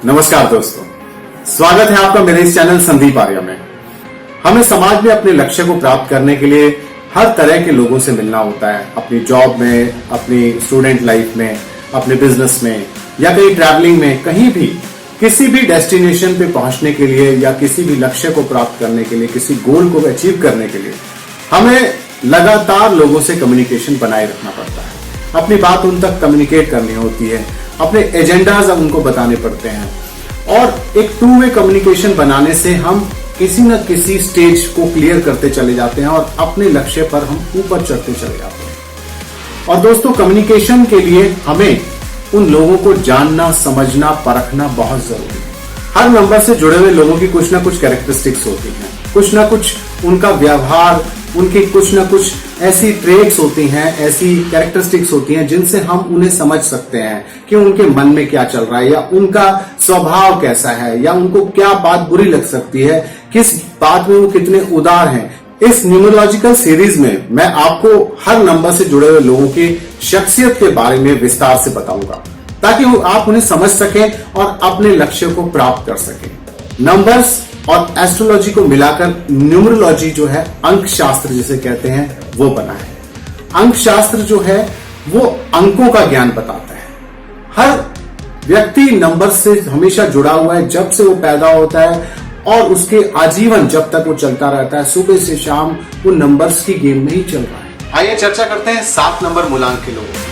नमस्कार दोस्तों, स्वागत है आपका मेरे इस चैनल संदीप आर्या में। हमें समाज में अपने लक्ष्य को प्राप्त करने के लिए हर तरह के लोगों से मिलना होता है। अपनी जॉब में, अपनी स्टूडेंट लाइफ में, अपने बिजनेस में या कहीं ट्रैवलिंग में, कहीं भी किसी भी डेस्टिनेशन पे पहुंचने के लिए या किसी भी लक्ष्य को प्राप्त करने के लिए, किसी गोल को अचीव करने के लिए हमें लगातार लोगों से कम्युनिकेशन बनाए रखना पड़ता है। अपनी बात उन तक कम्युनिकेट करनी होती है, अपने एजेंडाज उनको बताने पड़ते हैं और एक टू वे कम्युनिकेशन बनाने से हम किसी न किसी स्टेज को क्लियर करते चले जाते हैं और अपने लक्ष्य पर हम ऊपर चढ़ते चले जाते हैं। और दोस्तों, कम्युनिकेशन के लिए हमें उन लोगों को जानना, समझना, परखना बहुत जरूरी है। हर नंबर से जुड़े हुए लोगों की कुछ ना कुछ कैरेक्टरिस्टिक्स होती हैं, कुछ ना कुछ उनका व्यवहार, उनकी कुछ ना कुछ ऐसी ट्रेट्स होती हैं, ऐसी कैरेक्टरिस्टिक्स होती हैं जिनसे हम उन्हें समझ सकते हैं कि उनके मन में क्या चल रहा है या उनका स्वभाव कैसा है या उनको क्या बात बुरी लग सकती है, किस बात में वो कितने उदार हैं। इस न्यूमरोलॉजिकल सीरीज में मैं आपको हर नंबर से जुड़े हुए लोगों की शख्सियत के बारे में विस्तार से बताऊंगा ताकि आप उन्हें समझ सकें और अपने लक्ष्य को प्राप्त कर सकें। नंबर्स और एस्ट्रोलॉजी को मिलाकर न्यूमरोलॉजी जो है, अंक शास्त्र जिसे कहते हैं, वो बना है। अंक शास्त्र जो है वो अंकों का ज्ञान बताता है। हर व्यक्ति नंबर से हमेशा जुड़ा हुआ है, जब से वो पैदा होता है और उसके आजीवन जब तक वो चलता रहता है, सुबह से शाम वो नंबर्स की गेम में ही चल रहा है। आइए चर्चा करते हैं 7 नंबर मूलांक के लोगों।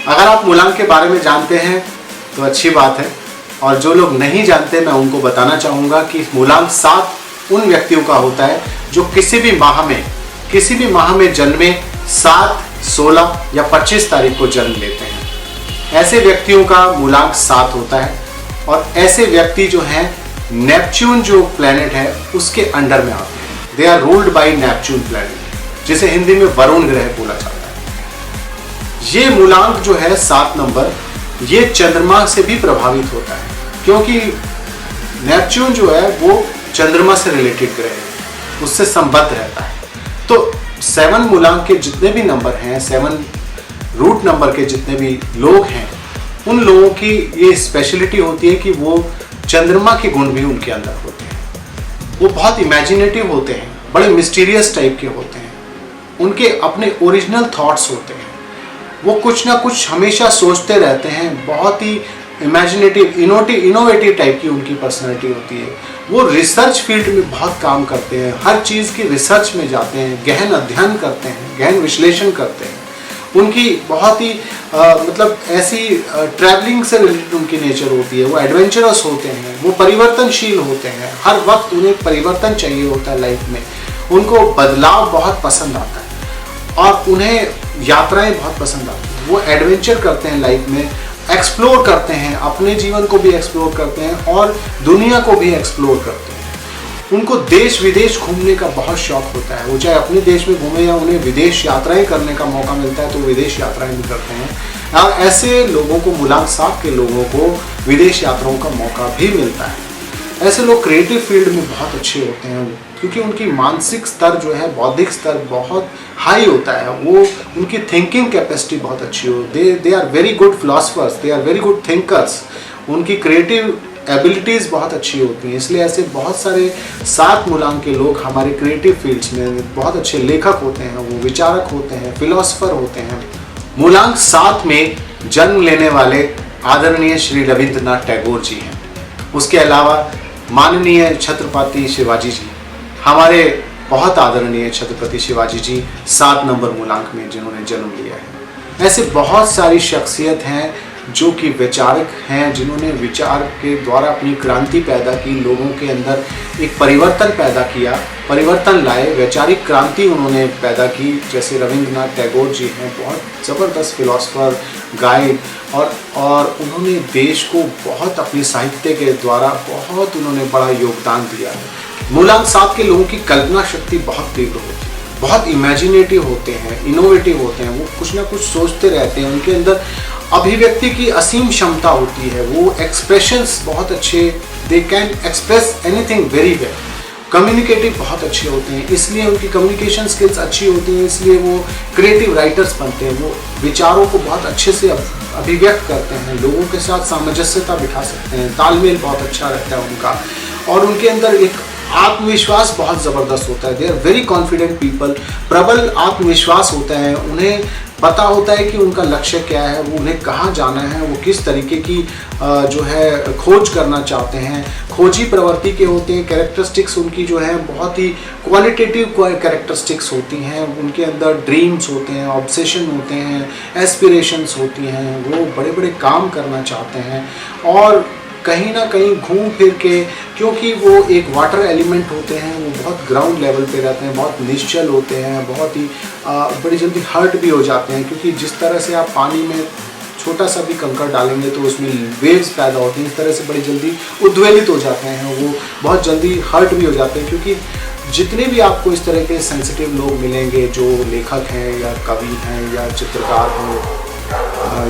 अगर आप मूलांक के बारे में जानते हैं तो अच्छी बात है, और जो लोग नहीं जानते मैं उनको बताना चाहूंगा कि मूलांक 7 उन व्यक्तियों का होता है जो किसी भी माह में जन्मे 7, 16 या 25 तारीख को जन्म लेते हैं। ऐसे व्यक्तियों का मूलांक 7 होता है और ऐसे व्यक्ति जो हैं नेपच्यून जो प्लैनेट है उसके अंडर में आते हैं। They are ruled by Neptune planet, जिसे हिंदी में वरुण ग्रह बोला जाता है। ये मूलांक जो है 7 नंबर, ये चंद्रमा से भी प्रभावित होता है क्योंकि नेपच्यून जो है वो चंद्रमा से रिलेटेड ग्रह है, उससे संबद्ध रहता है। तो 7 मूलांक के जितने भी नंबर हैं, 7 रूट नंबर के जितने भी लोग हैं, उन लोगों की ये स्पेशलिटी होती है कि वो चंद्रमा के गुण भी उनके अंदर होते हैं। वो बहुत इमेजिनेटिव होते हैं, बड़े मिस्टीरियस टाइप के होते हैं, उनके अपने ओरिजिनल थॉट्स होते हैं, वो कुछ ना कुछ हमेशा सोचते रहते हैं, बहुत ही इमेजिनेटिव, इनोवेटिव टाइप की उनकी पर्सनैलिटी होती है। वो रिसर्च फील्ड में बहुत काम करते हैं, हर चीज़ की रिसर्च में जाते हैं, गहन अध्ययन करते हैं, गहन विश्लेषण करते हैं। उनकी बहुत ही मतलब ऐसी ट्रैवलिंग से रिलेटेड उनकी नेचर होती है। वो एडवेंचरस होते हैं, वो परिवर्तनशील होते हैं, हर वक्त उन्हें परिवर्तन चाहिए होता है लाइफ में। उनको बदलाव बहुत पसंद आता है और उन्हें यात्राएं बहुत पसंद आती हैं। वो एडवेंचर करते हैं लाइफ में, एक्सप्लोर करते हैं, अपने जीवन को भी एक्सप्लोर करते हैं और दुनिया को भी एक्सप्लोर करते हैं। उनको देश विदेश घूमने का बहुत शौक होता है। वो चाहे अपने देश में घूमे या उन्हें विदेश यात्राएं करने का मौका मिलता है तो विदेश यात्राएं भी करते हैं। और ऐसे लोगों को, मूलांक 7 के लोगों को विदेश यात्राओं का मौका भी मिलता है। ऐसे लोग क्रिएटिव फील्ड में बहुत अच्छे होते हैं क्योंकि उनकी मानसिक स्तर जो है, बौद्धिक स्तर बहुत हाई होता है। वो उनकी थिंकिंग कैपेसिटी बहुत अच्छी हो, they are very good philosophers, they are very good thinkers. उनकी क्रिएटिव एबिलिटीज़ बहुत अच्छी होती हैं। इसलिए ऐसे बहुत सारे 7 मूलांक के लोग हमारे क्रिएटिव फील्ड्स में बहुत अच्छे लेखक होते हैं, वो विचारक होते हैं, फिलोसफर होते हैं। मूलांक 7 में जन्म लेने वाले आदरणीय श्री रविंद्रनाथ टैगोर जी हैं। उसके अलावा माननीय छत्रपति शिवाजी जी, हमारे बहुत आदरणीय छत्रपति शिवाजी जी 7 नंबर मूलांक में जिन्होंने जन्म लिया है। ऐसे बहुत सारी शख्सियत हैं जो कि विचारक हैं, जिन्होंने विचार के द्वारा अपनी क्रांति पैदा की, लोगों के अंदर एक परिवर्तन पैदा किया, परिवर्तन लाए, वैचारिक क्रांति उन्होंने पैदा की। जैसे रविंद्रनाथ टैगोर जी हैं, बहुत ज़बरदस्त फिलोसफर, गाइड, और उन्होंने देश को बहुत अपने साहित्य के द्वारा बहुत उन्होंने बड़ा योगदान दिया है। मूलांक 7 के लोगों की कल्पना शक्ति बहुत तीव्र होती है, बहुत इमेजिनेटिव होते हैं, इनोवेटिव होते हैं, वो कुछ ना कुछ सोचते रहते हैं। उनके अंदर अभिव्यक्ति की असीम क्षमता होती है, वो एक्सप्रेशंस बहुत अच्छे, they can express anything very well. Communicative बहुत अच्छे होते हैं, इसलिए उनकी कम्युनिकेशन स्किल्स अच्छी होती हैं, इसलिए वो क्रिएटिव राइटर्स बनते हैं। वो विचारों को बहुत अच्छे से अभिव्यक्त करते हैं, लोगों के साथ सामंजस्यता बिठा सकते हैं, तालमेल बहुत अच्छा रहता है उनका, और उनके अंदर एक आत्मविश्वास बहुत ज़बरदस्त होता है। They are very confident people, प्रबल आत्मविश्वास होता है, उन्हें पता होता है कि उनका लक्ष्य क्या है, वो उन्हें कहाँ जाना है, वो किस तरीके की जो है खोज करना चाहते हैं, खोजी प्रवृत्ति के होते हैं। कैरेक्टरिस्टिक्स उनकी जो है बहुत ही क्वालिटेटिव कैरेक्टरिस्टिक्स होती हैं, उनके अंदर ड्रीम्स होते हैं, ऑब्सेशन होते हैं, एस्पिरेशंस होती हैं, वो बड़े बड़े काम करना चाहते हैं, और कहीं ना कहीं घूम फिर के, क्योंकि वो एक वाटर एलिमेंट होते हैं, वो बहुत ग्राउंड लेवल पे रहते हैं, बहुत निश्चल होते हैं, बहुत ही बड़ी जल्दी हर्ट भी हो जाते हैं, क्योंकि जिस तरह से आप पानी में छोटा सा भी कंकड़ डालेंगे तो उसमें वेव्स पैदा होती हैं, इस तरह से बड़ी जल्दी उद्वेलित हो जाते हैं, वो बहुत जल्दी हर्ट भी हो जाते हैं। क्योंकि जितने भी आपको इस तरह के सेंसिटिव लोग मिलेंगे, जो लेखक हैं या कवि हैं या चित्रकार हैं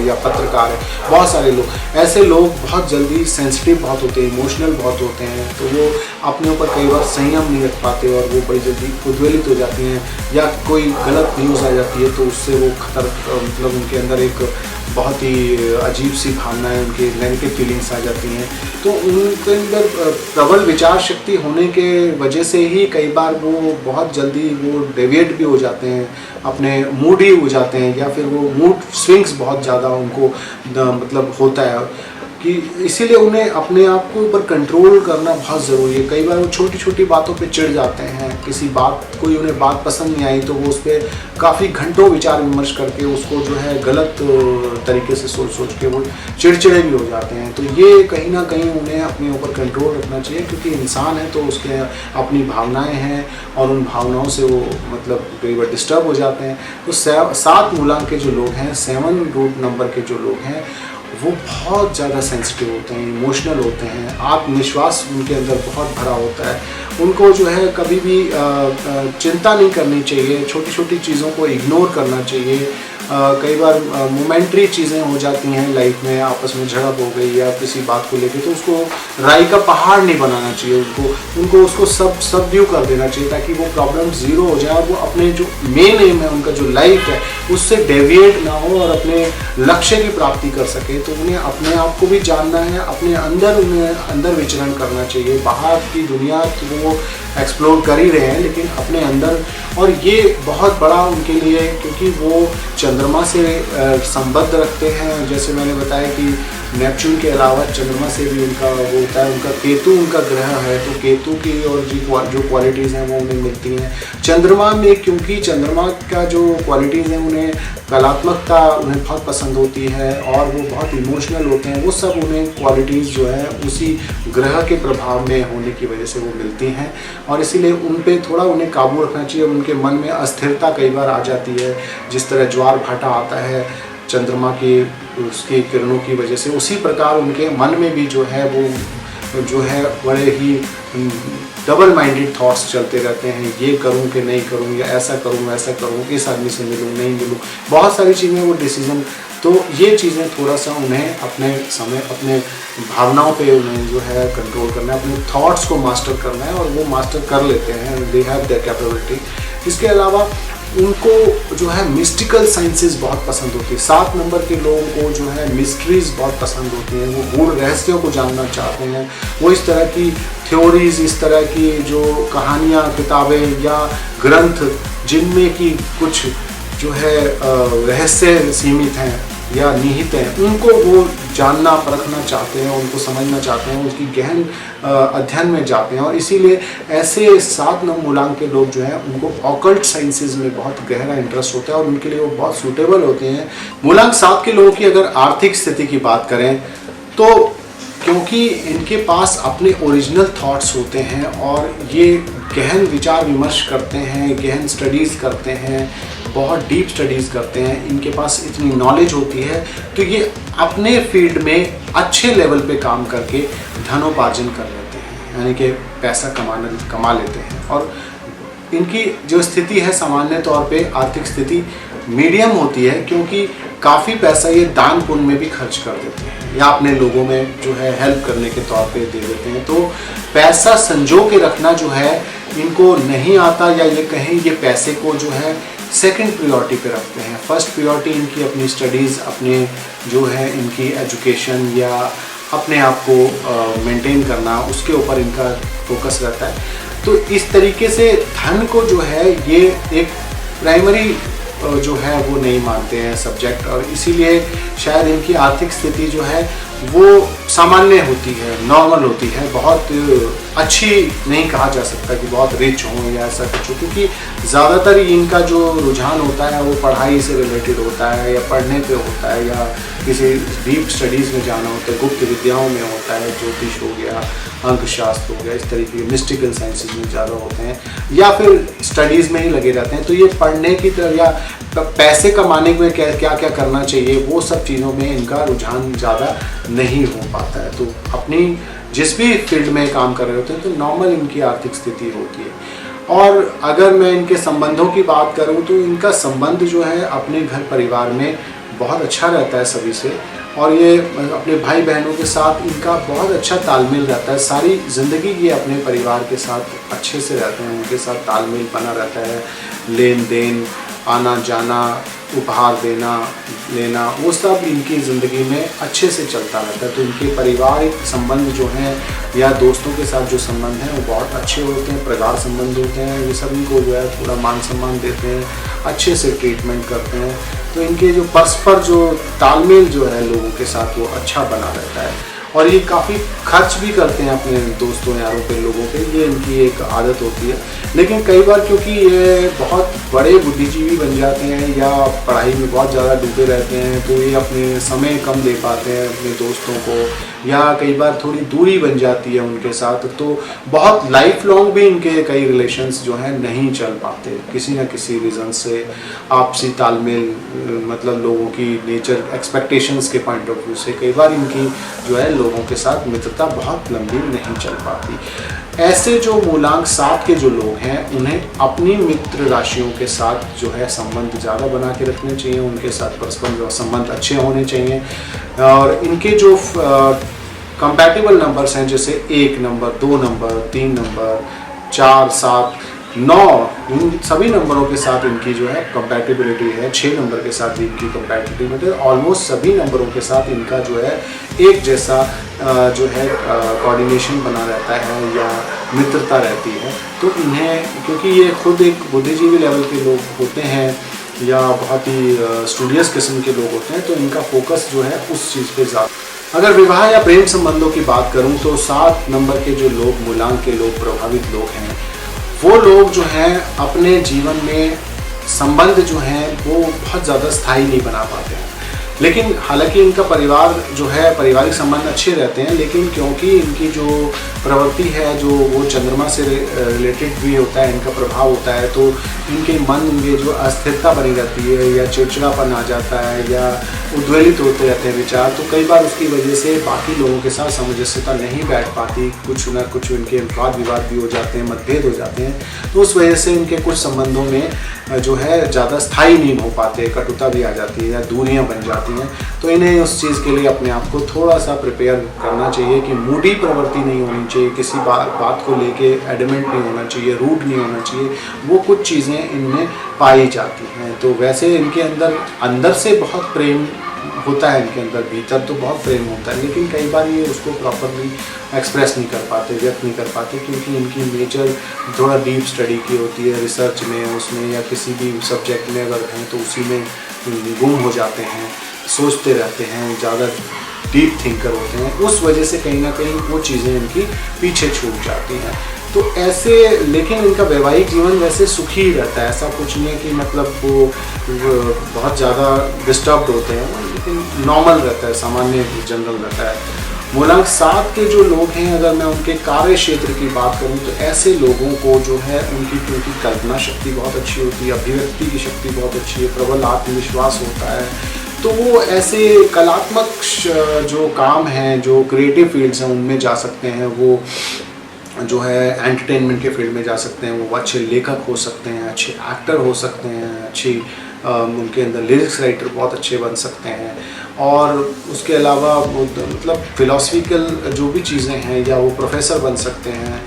या पत्रकार है, बहुत सारे लोग ऐसे लोग बहुत जल्दी सेंसिटिव बहुत होते हैं, इमोशनल बहुत होते हैं, तो वो अपने ऊपर कई बार संयम नहीं रख पाते और वो बड़ी जल्दी उद्वेलित हो जाती हैं, या कोई गलत न्यूज़ आ जाती है तो उससे वो मतलब उनके अंदर एक बहुत ही अजीब सी भावनाएं, उनकी नेगेटिव फीलिंग्स आ जाती हैं। तो उनके अंदर प्रबल विचार शक्ति होने के वजह से ही कई बार वो बहुत जल्दी वो डेविएट भी हो जाते हैं, अपने मूडी हो जाते हैं, या फिर वो मूड स्विंग्स बहुत ज़्यादा उनको मतलब होता है, कि इसीलिए उन्हें अपने आप के ऊपर कंट्रोल करना बहुत ज़रूरी है। कई बार वो छोटी छोटी बातों पे चिढ़ जाते हैं, किसी बात, कोई उन्हें बात पसंद नहीं आई तो वो उस पर काफ़ी घंटों विचार विमर्श करके उसको जो है गलत तरीके से सोच के वो चिड़चिड़े भी हो जाते हैं। तो ये कहीं ना कहीं उन्हें अपने ऊपर कंट्रोल रखना चाहिए, क्योंकि इंसान है तो उसके अपनी भावनाएँ हैं और उन भावनाओं से वो मतलब कई बार डिस्टर्ब हो जाते हैं। तो 7 मूलांक के जो लोग हैं, 7 रूट नंबर के जो लोग हैं, वो बहुत ज़्यादा सेंसिटिव होते हैं, इमोशनल होते हैं, आत्मविश्वास उनके अंदर बहुत भरा होता है। उनको जो है कभी भी चिंता नहीं करनी चाहिए, छोटी छोटी चीज़ों को इग्नोर करना चाहिए। कई बार मोमेंट्री चीज़ें हो जाती हैं लाइफ में, आपस में झड़प हो गई या किसी बात को लेके, तो उसको राई का पहाड़ नहीं बनाना चाहिए, उनको उसको सबड्यू कर देना चाहिए, ताकि वो प्रॉब्लम ज़ीरो हो जाए और वो अपने जो मेन एम है उनका, जो लाइफ है, उससे डेविएट ना हो और अपने लक्ष्य की प्राप्ति कर सके। तो उन्हें अपने आप को भी जानना है, अपने अंदर उन्हें अंदर विचरण करना चाहिए। बाहर की दुनिया तो वो एक्सप्लोर कर ही रहे हैं, लेकिन अपने अंदर, और ये बहुत बड़ा उनके लिए, क्योंकि वो चंद्रमा से संबद्ध रखते हैं। जैसे मैंने बताया कि नेपच्यून के अलावा चंद्रमा से भी उनका वो होता है, उनका केतु उनका ग्रह है, तो केतु की और जो क्वालिटीज़ हैं वो उन्हें मिलती हैं चंद्रमा में, क्योंकि चंद्रमा का जो क्वालिटीज़ हैं, उन्हें कलात्मकता उन्हें बहुत पसंद होती है और वो बहुत इमोशनल होते हैं। वो सब उन्हें क्वालिटीज़ जो है उसी ग्रह के प्रभाव में होने की वजह से वो मिलती हैं, और इसीलिए उन पे थोड़ा उन्हें काबू रखना चाहिए। उनके मन में अस्थिरता कई बार आ जाती है, जिस तरह ज्वार भाटा आता है चंद्रमा की उसकी किरणों की वजह से, उसी प्रकार उनके मन में भी जो है वो जो है बड़े ही डबल माइंडेड थॉट्स चलते रहते हैं, ये करूं कि नहीं करूं, या ऐसा करूं वैसा करूं, इस आदमी से मिलूं नहीं मिलूं, बहुत सारी चीज़ें वो डिसीजन। तो ये चीज़ें थोड़ा सा उन्हें अपने समय, अपने भावनाओं पे उन्हें जो है कंट्रोल करना है, अपने थॉट्स को मास्टर करना है, और वो मास्टर कर लेते हैं, दे हैव दैट कैपेबिलिटी। इसके अलावा उनको जो है मिस्टिकल साइंसेस बहुत पसंद होती है। 7 नंबर के लोगों को जो है मिस्ट्रीज बहुत पसंद होती हैं, वो गूढ़ रहस्यों को जानना चाहते हैं, वो इस तरह की थ्योरीज, इस तरह की जो कहानियाँ, किताबें या ग्रंथ जिनमें कि कुछ जो है रहस्य सीमित हैं या निहित हैं, उनको वो जानना परखना चाहते हैं, उनको समझना चाहते हैं, उसकी गहन अध्ययन में जाते हैं। और इसीलिए ऐसे 7 मूलांक के लोग जो हैं उनको ऑकल्ट साइंसेज में बहुत गहरा इंटरेस्ट होता है और उनके लिए वो बहुत सूटेबल होते हैं। मूलांक 7 के लोगों की अगर आर्थिक स्थिति की बात करें तो क्योंकि इनके पास अपने ओरिजिनल थॉट्स होते हैं और ये गहन विचार विमर्श करते हैं, गहन स्टडीज़ करते हैं, बहुत डीप स्टडीज़ करते हैं, इनके पास इतनी नॉलेज होती है, तो ये अपने फील्ड में अच्छे लेवल पे काम करके धनोपार्जन कर लेते हैं, यानी कि पैसा कमा लेते हैं। और इनकी जो स्थिति है सामान्य तौर पे आर्थिक स्थिति मीडियम होती है, क्योंकि काफ़ी पैसा ये दान पुण्य में भी खर्च कर देते हैं। या अपने लोगों में जो है हेल्प करने के तौर पे दे देते हैं। तो पैसा संजो के रखना जो है इनको नहीं आता, या ये कहें ये पैसे को जो है सेकंड प्रायोरिटी पे रखते हैं। फर्स्ट प्रायोरिटी इनकी अपनी स्टडीज़, अपने जो है इनकी एजुकेशन या अपने आप को मेंटेन करना, उसके ऊपर इनका फोकस रहता है। तो इस तरीके से धन को जो है ये एक प्राइमरी जो है वो नहीं मानते हैं सब्जेक्ट, और इसीलिए शायद इनकी आर्थिक स्थिति जो है वो सामान्य होती है, नॉर्मल होती है। बहुत अच्छी नहीं कहा जा सकता कि बहुत रिच हो या ऐसा कुछ हो, क्योंकि ज़्यादातर इनका जो रुझान होता है वो पढ़ाई से रिलेटेड होता है, या पढ़ने पे होता है, या किसी डीप स्टडीज़ में जाना होता है, गुप्त विद्याओं में होता है, ज्योतिष हो गया, अंकशास्त्र हो गया, इस तरीके के मिस्टिकल साइंसेज में ज़्यादा होते हैं, या फिर स्टडीज़ में ही लगे रहते हैं। तो ये पढ़ने की तरफ या पैसे कमाने में क्या क्या करना चाहिए, वो सब चीज़ों में इनका रुझान ज़्यादा नहीं हो पाता है। तो अपनी जिस भी फील्ड में काम कर रहे होते हैं तो नॉर्मल इनकी आर्थिक स्थिति होती है। और अगर मैं इनके संबंधों की बात करूं तो इनका संबंध जो है अपने घर परिवार में बहुत अच्छा रहता है सभी से, और ये अपने भाई बहनों के साथ इनका बहुत अच्छा तालमेल रहता है। सारी ज़िंदगी ये अपने परिवार के साथ अच्छे से रहते हैं, उनके साथ तालमेल बना रहता है। लेन देन, आना जाना, उपहार देना लेना, वो सब इनकी ज़िंदगी में अच्छे से चलता रहता है। तो इनके पारिवारिक संबंध जो हैं या दोस्तों के साथ जो संबंध हैं वो बहुत अच्छे होते हैं, प्रगाढ़ संबंध होते हैं। ये सब इनको जो है पूरा मान सम्मान देते हैं, अच्छे से ट्रीटमेंट करते हैं। तो इनके जो परस्पर जो तालमेल जो है लोगों के साथ वो अच्छा बना रहता है। और ये काफ़ी खर्च भी करते हैं अपने दोस्तों यारों पे, लोगों पे, ये इनकी एक आदत होती है। लेकिन कई बार क्योंकि ये बहुत बड़े बुद्धिजीवी बन जाते हैं या पढ़ाई में बहुत ज़्यादा डूबे रहते हैं, तो ये अपने समय कम दे पाते हैं अपने दोस्तों को, या कई बार थोड़ी दूरी बन जाती है उनके साथ। तो बहुत लाइफ लॉन्ग भी इनके कई रिलेशंस जो हैं नहीं चल पाते, किसी न किसी रीज़न से। आपसी तालमेल, मतलब लोगों की नेचर, एक्सपेक्टेशंस के पॉइंट ऑफ व्यू से कई बार इनकी जो है लोगों के साथ मित्रता बहुत लंबी नहीं चल पाती। ऐसे जो मूलांक 7 के जो लोग हैं उन्हें अपनी मित्र राशियों के साथ जो है संबंध ज़्यादा बना के रखने चाहिए, उनके साथ परस्पर संबंध अच्छे होने चाहिए। और इनके जो कंपैटिबल नंबर्स हैं, जैसे 1 नंबर, 2 नंबर, 3 नंबर, 4, 7, 9, इन सभी नंबरों के साथ इनकी जो है कंपैटिबिलिटी है। 6 नंबर के साथ भी इनकी कंपैटिबिलिटी है। ऑलमोस्ट सभी नंबरों के साथ इनका जो है एक जैसा जो है कोऑर्डिनेशन बना रहता है या मित्रता रहती है। तो इन्हें, क्योंकि ये खुद एक बुद्धिजीवी लेवल के लोग होते हैं या बहुत ही स्टूडियस किस्म के लोग होते हैं, तो इनका फोकस जो है उस चीज़ पे ज़्यादा। अगर विवाह या प्रेम संबंधों की बात करूं तो 7 नंबर के जो लोग, मूलांक के लोग, प्रभावित लोग हैं, वो लोग जो हैं अपने जीवन में संबंध जो हैं वो बहुत ज़्यादा स्थायी नहीं बना पाते हैं। लेकिन हालांकि इनका परिवार जो है, पारिवारिक संबंध अच्छे रहते हैं, लेकिन क्योंकि इनकी जो प्रवृत्ति है जो वो चंद्रमा से रिलेटेड भी होता है, इनका प्रभाव होता है, तो इनके मन में जो अस्थिरता बनी रहती है या चिड़चिड़ापन आ जाता है या उद्वेलित होते रहते हैं विचार, तो कई बार उसकी वजह से बाकी लोगों के साथ सामंजस्यता नहीं बैठ पाती, कुछ ना कुछ इनके वाद विवाद भी हो जाते हैं, मतभेद हो जाते हैं। तो उस वजह से इनके कुछ संबंधों में जो है ज़्यादा स्थायी नहीं हो पाते, कटुता भी आ जाती है या दूरियां बन जाती हैं। तो इन्हें उस चीज़ के लिए अपने आप को थोड़ा सा प्रिपेयर करना चाहिए कि मूडी प्रवृत्ति नहीं होनी चाहिए, किसी बात को लेके एडमेंट नहीं होना चाहिए, रूड नहीं होना चाहिए। वो कुछ चीज़ें इनमें पाई जाती हैं। तो वैसे इनके अंदर से बहुत प्रेम होता है, इनके अंदर भीतर तो बहुत प्रेम होता है, लेकिन कई बार ये उसको प्रॉपरली एक्सप्रेस नहीं कर पाते, व्यक्त नहीं कर पाते, क्योंकि इनकी नेचर थोड़ा डीप स्टडी की होती है, रिसर्च में, उसमें या किसी भी सब्जेक्ट में अगर हैं तो उसी में गुम हो जाते हैं, सोचते रहते हैं, ज़्यादा डीप थिंकर होते हैं। उस वजह से कहीं ना कहीं वो चीज़ें इनकी पीछे छूट जाती हैं। तो ऐसे, लेकिन इनका वैवाहिक जीवन वैसे सुखी ही रहता है, ऐसा कुछ नहीं है कि मतलब वो बहुत ज़्यादा डिस्टर्ब्ड होते हैं, लेकिन नॉर्मल रहता है, सामान्य जनरल रहता है। मूलांक 7 के जो लोग हैं, अगर मैं उनके कार्य क्षेत्र की बात करूं तो ऐसे लोगों को जो है उनकी क्योंकि कल्पना शक्ति बहुत अच्छी होती है, अभिव्यक्ति की शक्ति बहुत अच्छी है, प्रबल आत्मविश्वास होता है, तो वो ऐसे कलात्मक जो काम हैं, जो क्रिएटिव फील्ड्स हैं उनमें जा सकते हैं। वो जो है एंटरटेनमेंट के फील्ड में जा सकते हैं, वो अच्छे लेखक हो सकते हैं, अच्छे एक्टर हो सकते हैं, अच्छी उनके अंदर लिरिक्स राइटर बहुत अच्छे बन सकते हैं। और उसके अलावा वो मतलब फिलोसफिकल जो भी चीज़ें हैं, या वो प्रोफेसर बन सकते हैं,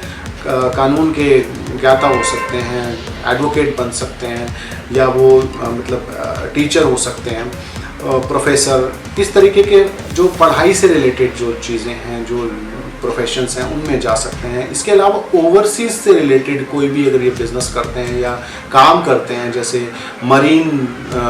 कानून के ज्ञाता हो सकते हैं, एडवोकेट बन सकते हैं, या वो मतलब टीचर हो सकते हैं, प्रोफेसर, इस तरीके के जो पढ़ाई से रिलेटेड जो चीज़ें हैं, जो प्रोफेशंस हैं, उनमें जा सकते हैं। इसके अलावा ओवरसीज से रिलेटेड कोई भी अगर ये बिज़नेस करते हैं या काम करते हैं, जैसे मरीन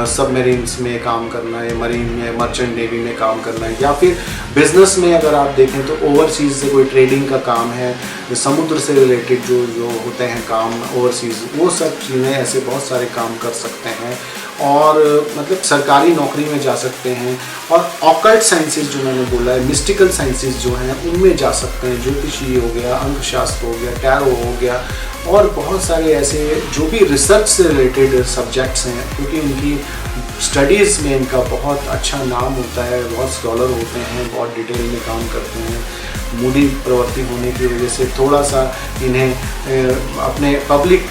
सबमरीन्स में काम करना है, मरीन में मर्चेंट नेवी में काम करना है, या फिर बिज़नेस में अगर आप देखें तो ओवरसीज से कोई ट्रेडिंग का काम है, समुद्र से रिलेटेड जो होते हैं काम ओवरसीज, वो सब चीज़ें, ऐसे बहुत सारे काम कर सकते हैं। और मतलब सरकारी नौकरी में जा सकते हैं। और ऑकल्ट साइंसेज जो मैंने बोला है, मिस्टिकल साइंसेज जो हैं, उनमें जा सकते हैं। ज्योतिषी हो गया, अंकशास्त्र हो गया, टैरो हो गया, और बहुत सारे ऐसे जो भी रिसर्च से रिलेटेड सब्जेक्ट्स हैं, क्योंकि उनकी स्टडीज़ में इनका बहुत अच्छा नाम होता है, बहुत स्कॉलर होते हैं, बहुत डिटेल में काम करते हैं। मूडी प्रवृत्ति होने की वजह से थोड़ा सा इन्हें अपने पब्लिक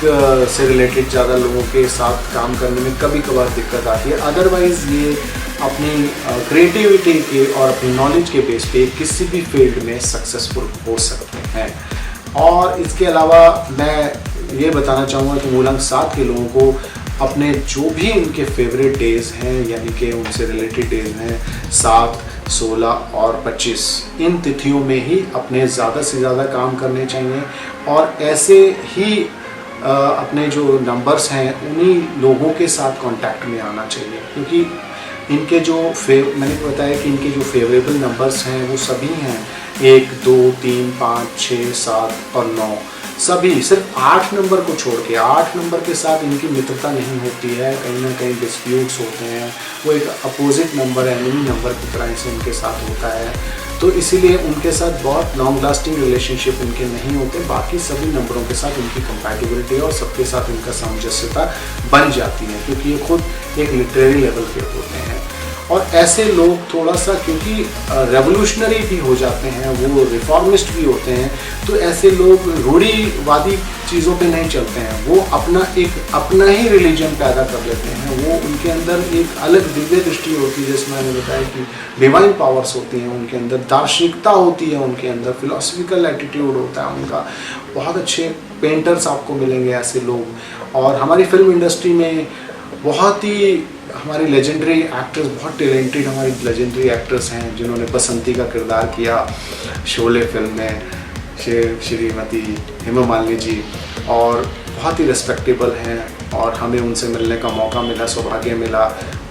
से रिलेटेड ज़्यादा लोगों के साथ काम करने में कभी कभार दिक्कत आती है। अदरवाइज़ ये अपनी क्रिएटिविटी के और अपनी नॉलेज के बेस पे किसी भी फील्ड में सक्सेसफुल हो सकते हैं। और इसके अलावा मैं ये बताना चाहूँगा कि मूलांक 7 के लोगों को अपने जो भी उनके फेवरेट डेज़ हैं, यानी कि उनसे रिलेटेड डेज़ हैं 7, 16 और 25, इन तिथियों में ही अपने ज़्यादा से ज़्यादा काम करने चाहिए। और ऐसे ही अपने जो नंबर्स हैं, उन्हीं लोगों के साथ कांटेक्ट में आना चाहिए, क्योंकि इनके जो मैंने बताया कि इनके जो फेवरेबल नंबर्स हैं वो सभी हैं 1, 2, 3, 5, 6, 7 और 9, सभी। सिर्फ 8 नंबर को छोड़ के, 8 नंबर के साथ इनकी मित्रता नहीं होती है, कहीं ना कहीं डिस्प्यूट्स होते हैं। वो एक अपोजिट नंबर, एनिमी नंबर की तरह से इनके साथ होता है, तो इसीलिए उनके साथ बहुत लॉन्ग लास्टिंग रिलेशनशिप इनके नहीं होते। बाकी सभी नंबरों के साथ इनकी कंपैटिबिलिटी और सबके साथ इनका सामंजस्यता बन जाती है, क्योंकि ये खुद एक लिटरेरी लेवल पे होते हैं। और ऐसे लोग थोड़ा सा, क्योंकि रेवोल्यूशनरी भी हो जाते हैं, वो रिफॉर्मिस्ट भी होते हैं, तो ऐसे लोग रूढ़िवादी चीज़ों पे नहीं चलते हैं। वो अपना ही रिलीजन पैदा कर लेते हैं। वो उनके अंदर एक अलग दिव्य दृष्टि होती है, जिसमें मैंने बताया कि डिवाइन पावर्स होती हैं उनके अंदर, दार्शनिकता होती है उनके अंदर, फिलोसफिकल एटीट्यूड होता है उनका। बहुत अच्छे पेंटर्स आपको मिलेंगे ऐसे लोग। और हमारी फिल्म इंडस्ट्री में बहुत ही हमारे लेजेंडरी एक्टर्स, बहुत टैलेंटेड हमारी लेजेंडरी एक्टर्स हैं, जिन्होंने बसंती का किरदार किया शोले फिल्म में, श्रीमती हेमा मालिनी जी, और बहुत ही रिस्पेक्टेबल हैं। और हमें उनसे मिलने का मौका मिला, सौभाग्य मिला।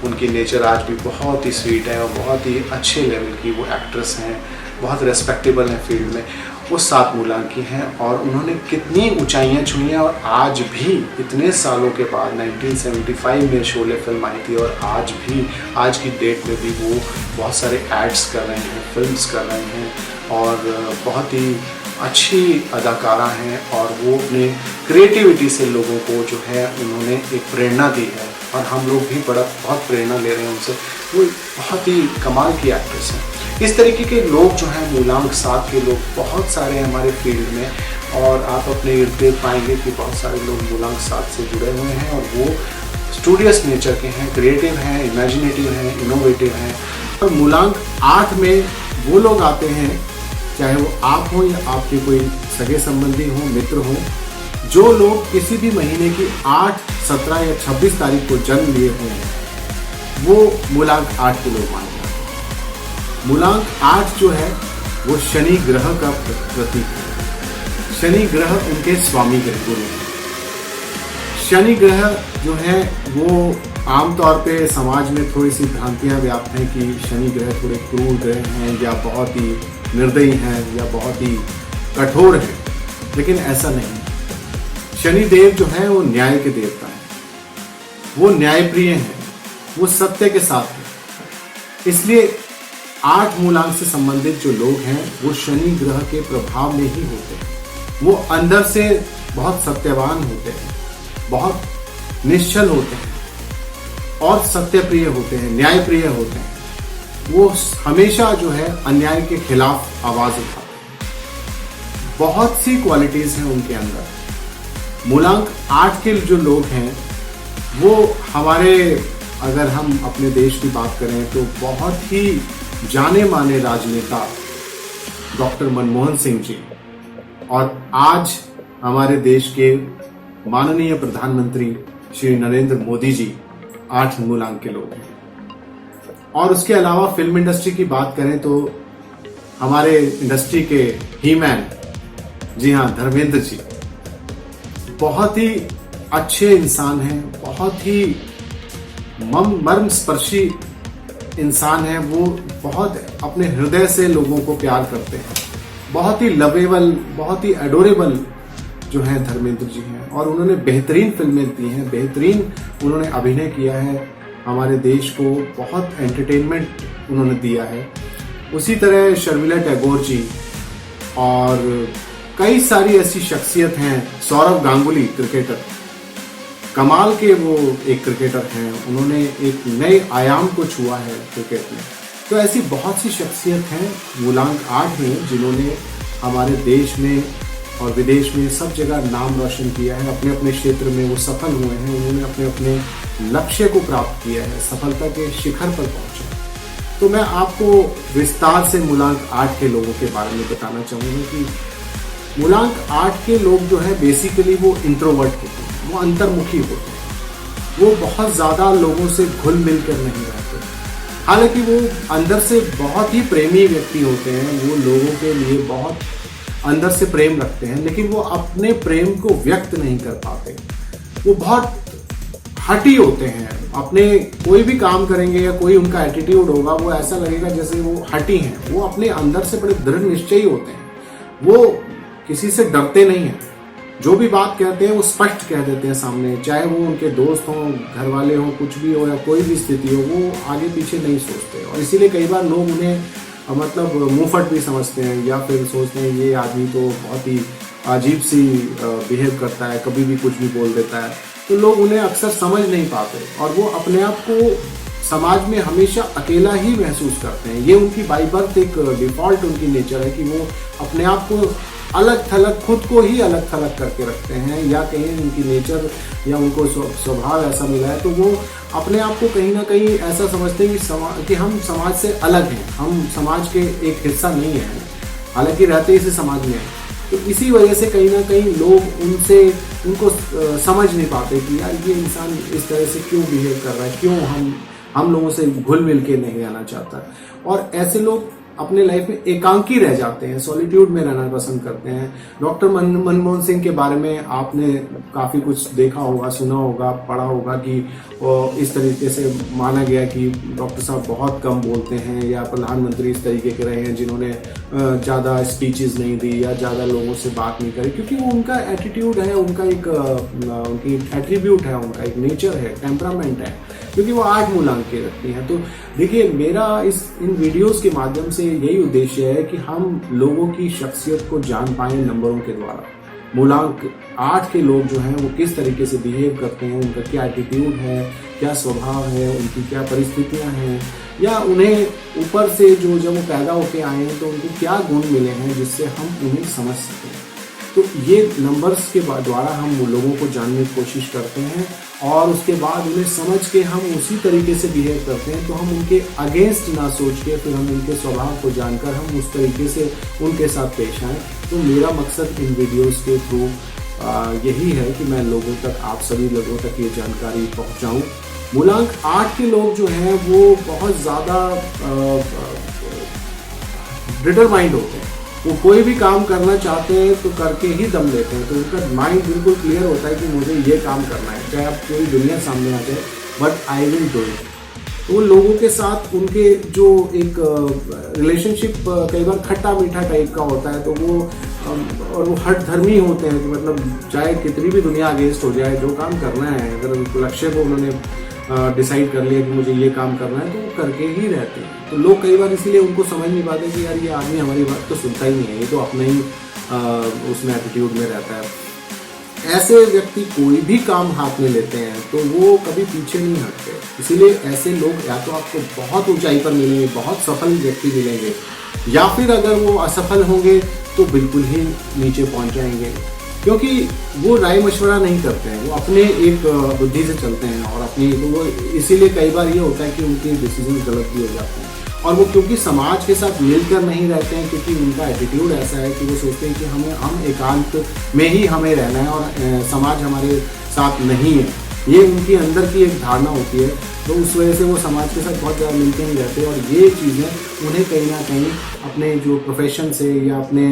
उनकी नेचर आज भी बहुत ही स्वीट है और बहुत ही अच्छे लेवल की वो एक्ट्रेस हैं, बहुत रिस्पेक्टेबल हैं फील्ड में। वो 7 मूलांकी हैं और उन्होंने कितनी ऊंचाइयां छुई हैं। और आज भी इतने सालों के बाद 1975 में शोले फिल्म आई थी, और आज भी, आज की डेट में भी वो बहुत सारे एड्स कर रहे हैं, फिल्म्स कर रहे हैं, और बहुत ही अच्छी अदाकारा हैं। और वो अपने क्रिएटिविटी से लोगों को जो है उन्होंने एक प्रेरणा दी है, और हम लोग भी बहुत प्रेरणा ले रहे हैं उनसे। वो बहुत ही कमाल की एक्ट्रेस हैं। इस तरीके के लोग जो हैं, मूलांक 7 के लोग बहुत सारे हैं हमारे फील्ड में, और आप अपने इर्द गिर्द पाएंगे कि बहुत सारे लोग मूलांक 7 से जुड़े हुए हैं, और वो स्टूडियस नेचर के हैं, क्रिएटिव हैं, इमेजिनेटिव हैं, इनोवेटिव हैं। और मूलांक 8 में वो लोग आते हैं, चाहे वो आप हो या आपके कोई सगे संबंधी हो, मित्र हो, जो लोग किसी भी महीने की 8, 17 या 26 तारीख को जन्म लिए हुए हैं, वो मूलांक 8 के लोग माने जाते हैं। मूलांक 8 जो है वो शनि ग्रह का प्रतीक है। शनि ग्रह उनके स्वामी ग्रह गुरु हैं। शनि ग्रह जो है वो आमतौर पे समाज में थोड़ी सी भ्रांतियाँ व्याप्त हैं कि शनि ग्रह थोड़े क्रूर ग्रह हैं, या बहुत ही निर्दयी हैं, या बहुत ही कठोर हैं, लेकिन ऐसा नहीं। शनिदेव जो है वो न्याय के देवता हैं, वो न्यायप्रिय हैं, वो सत्य के साथ हैं। इसलिए 8 मूलांक से संबंधित जो लोग हैं वो शनि ग्रह के प्रभाव में ही होते हैं। वो अंदर से बहुत सत्यवान होते हैं, बहुत निश्चल होते हैं, और सत्यप्रिय होते हैं, न्यायप्रिय होते हैं। वो हमेशा जो है अन्याय के खिलाफ आवाज उठाते हैं। बहुत सी क्वालिटीज हैं उनके अंदर। मूलांक 8 के जो लोग हैं वो हमारे अगर हम अपने देश की बात करें तो बहुत ही जाने माने राजनेता डॉक्टर मनमोहन सिंह जी और आज हमारे देश के माननीय प्रधानमंत्री श्री नरेंद्र मोदी जी 8 मूलांक के लोग हैं। और उसके अलावा फिल्म इंडस्ट्री की बात करें तो हमारे इंडस्ट्री के ही मैन, जी हाँ, धर्मेंद्र जी बहुत ही अच्छे इंसान हैं, बहुत ही मर्म स्पर्शी इंसान है। वो बहुत अपने हृदय से लोगों को प्यार करते हैं, बहुत ही लवेबल, बहुत ही एडोरेबल जो है धर्मेंद्र जी हैं। और उन्होंने बेहतरीन फिल्में दी हैं, बेहतरीन उन्होंने अभिनय किया है, हमारे देश को बहुत एंटरटेनमेंट उन्होंने दिया है। उसी तरह शर्मिला टैगोर जी और कई सारी ऐसी शख्सियत हैं, सौरव गांगुली क्रिकेटर, कमाल के वो एक क्रिकेटर हैं, उन्होंने एक नए आयाम को छुआ है क्रिकेट में। तो ऐसी बहुत सी शख्सियत हैं मूलांक 8 में जिन्होंने हमारे देश में और विदेश में सब जगह नाम रोशन किया है। अपने अपने क्षेत्र में वो सफल हुए हैं, उन्होंने अपने अपने लक्ष्य को प्राप्त किया है, सफलता के शिखर पर पहुंचे। तो मैं आपको विस्तार से मूलांक 8 के लोगों के बारे में बताना चाहूँगा कि मूलांक 8 के लोग जो है बेसिकली वो इंट्रोवर्ट होते हैं, वो अंतर्मुखी होते हैं, वो बहुत ज़्यादा लोगों से घुल मिल कर नहीं रहते। हालांकि वो अंदर से बहुत ही प्रेमी व्यक्ति होते हैं, वो लोगों के लिए बहुत अंदर से प्रेम रखते हैं, लेकिन वो अपने प्रेम को व्यक्त नहीं कर पाते। वो बहुत हठी होते हैं, अपने कोई भी काम करेंगे या कोई उनका एटीट्यूड होगा वो ऐसा लगेगा जैसे वो हठी हैं। वो अपने अंदर से बड़े दृढ़ निश्चयी होते हैं, वो किसी से डरते नहीं हैं, जो भी बात कहते हैं वो स्पष्ट कह देते हैं सामने, चाहे वो उनके दोस्त हों, घर वाले हों, कुछ भी हो या कोई भी स्थिति हो, वो आगे पीछे नहीं सोचते। और इसीलिए कई बार लोग उन्हें मतलब मुंहफट भी समझते हैं या फिर सोचते हैं ये आदमी तो बहुत ही अजीब सी बिहेव करता है, कभी भी कुछ भी बोल देता है। तो लोग उन्हें अक्सर समझ नहीं पाते और वो अपने आप को समाज में हमेशा अकेला ही महसूस करते हैं। ये उनकी बाय बर्थ एक डिफॉल्ट उनकी नेचर है कि वो अपने आप को अलग थलग, खुद को ही अलग थलग करके रखते हैं, या कहीं उनकी नेचर या उनको स्वभाव ऐसा मिला है तो वो अपने आप को कहीं ना कहीं ऐसा समझते हैं कि हम समाज से अलग हैं, हम समाज के एक हिस्सा नहीं हैं, हालांकि रहते इसी समाज में हैं। तो इसी वजह से कहीं ना कहीं लोग उनको समझ नहीं पाते कि यार ये इंसान इस तरह से क्यों बिहेव कर रहा है, क्यों हम लोगों से घुल मिल के नहीं रहना चाहता। और ऐसे लोग अपने लाइफ में एकांकी रह जाते हैं, सॉलिट्यूड में रहना पसंद करते हैं। डॉक्टर मनमोहन सिंह के बारे में आपने काफ़ी कुछ देखा होगा, सुना होगा, पढ़ा होगा कि इस तरीके से माना गया कि डॉक्टर साहब बहुत कम बोलते हैं, या प्रधानमंत्री इस तरीके के रहे हैं जिन्होंने ज़्यादा स्पीचेस नहीं दी या ज़्यादा लोगों से बात नहीं करी, क्योंकि वो उनका एटीट्यूड है, उनका एक उनकी एट्रीब्यूट है, उनका एक नेचर है, टेम्परामेंट है, क्योंकि वो 8 मूलांक के रखती हैं। तो देखिए, मेरा इन वीडियोस के माध्यम से यही उद्देश्य है कि हम लोगों की शख्सियत को जान पाएं नंबरों के द्वारा। मूलांक 8 के लोग जो हैं वो किस तरीके से बिहेव करते हैं, उनका क्या एटीट्यूड है, क्या स्वभाव है, उनकी क्या परिस्थितियां हैं, या उन्हें ऊपर से जब वो पैदा होके आए हैं तो उनको क्या गुण मिले हैं जिससे हम उन्हें समझ सकें। तो ये नंबर्स के द्वारा हम लोगों को जानने की कोशिश करते हैं और उसके बाद उन्हें समझ के हम उसी तरीके से बिहेव करते हैं। तो हम उनके अगेंस्ट ना सोच के फिर हम उनके स्वभाव को जानकर हम उस तरीके से उनके साथ पेश आएँ। तो मेरा मकसद इन वीडियोस के थ्रू यही है कि मैं लोगों तक, आप सभी लोगों तक ये जानकारी पहुंचाऊं। मूलांक 8 के लोग जो हैं वो बहुत ज़्यादा डिटरमाइंड होते हैं, वो कोई भी काम करना चाहते हैं तो करके ही दम लेते हैं। तो उनका माइंड बिल्कुल क्लियर होता है कि मुझे ये काम करना है, चाहे आप पूरी दुनिया सामने आ जाए, but I will do it. तो लोगों के साथ उनके जो एक रिलेशनशिप कई बार खट्टा मीठा टाइप का होता है, तो वो और वो हठ धर्मी होते हैं कि मतलब चाहे कितनी भी दुनिया अगेंस्ट हो जाए, जो काम करना है, अगर लक्ष्य को उन्होंने डिसाइड कर लिया कि मुझे ये काम करना है तो वो करके ही रहते हैं। तो लोग कई बार इसीलिए उनको समझ नहीं पाते कि यार ये आदमी हमारी बात तो सुनता ही नहीं है, ये तो अपने ही उसमें एटीट्यूड में रहता है। ऐसे व्यक्ति कोई भी काम हाथ में लेते हैं तो वो कभी पीछे नहीं हटते। इसीलिए ऐसे लोग या तो आपको बहुत ऊंचाई पर मिलेंगे, बहुत सफल व्यक्ति मिलेंगे, या फिर अगर वो असफल होंगे तो बिल्कुल ही नीचे पहुंच जाएंगे। क्योंकि वो राय मशवरा नहीं करते हैं, वो अपने एक बुद्धि से चलते हैं और अपनी तो वो इसीलिए कई बार ये होता है कि उनके डिसीजन गलत भी हो जाते हैं। और वो क्योंकि समाज के साथ मिलकर नहीं रहते हैं, क्योंकि उनका एटीट्यूड ऐसा है कि वो सोचते हैं कि हम एकांत में ही हमें रहना है और समाज हमारे साथ नहीं है, ये उनकी अंदर की एक धारणा होती है। तो उस वजह से वो समाज के साथ बहुत ज़्यादा मिलते नहीं रहते और ये चीज़ें उन्हें कहीं ना कहीं अपने जो प्रोफेशन से या अपने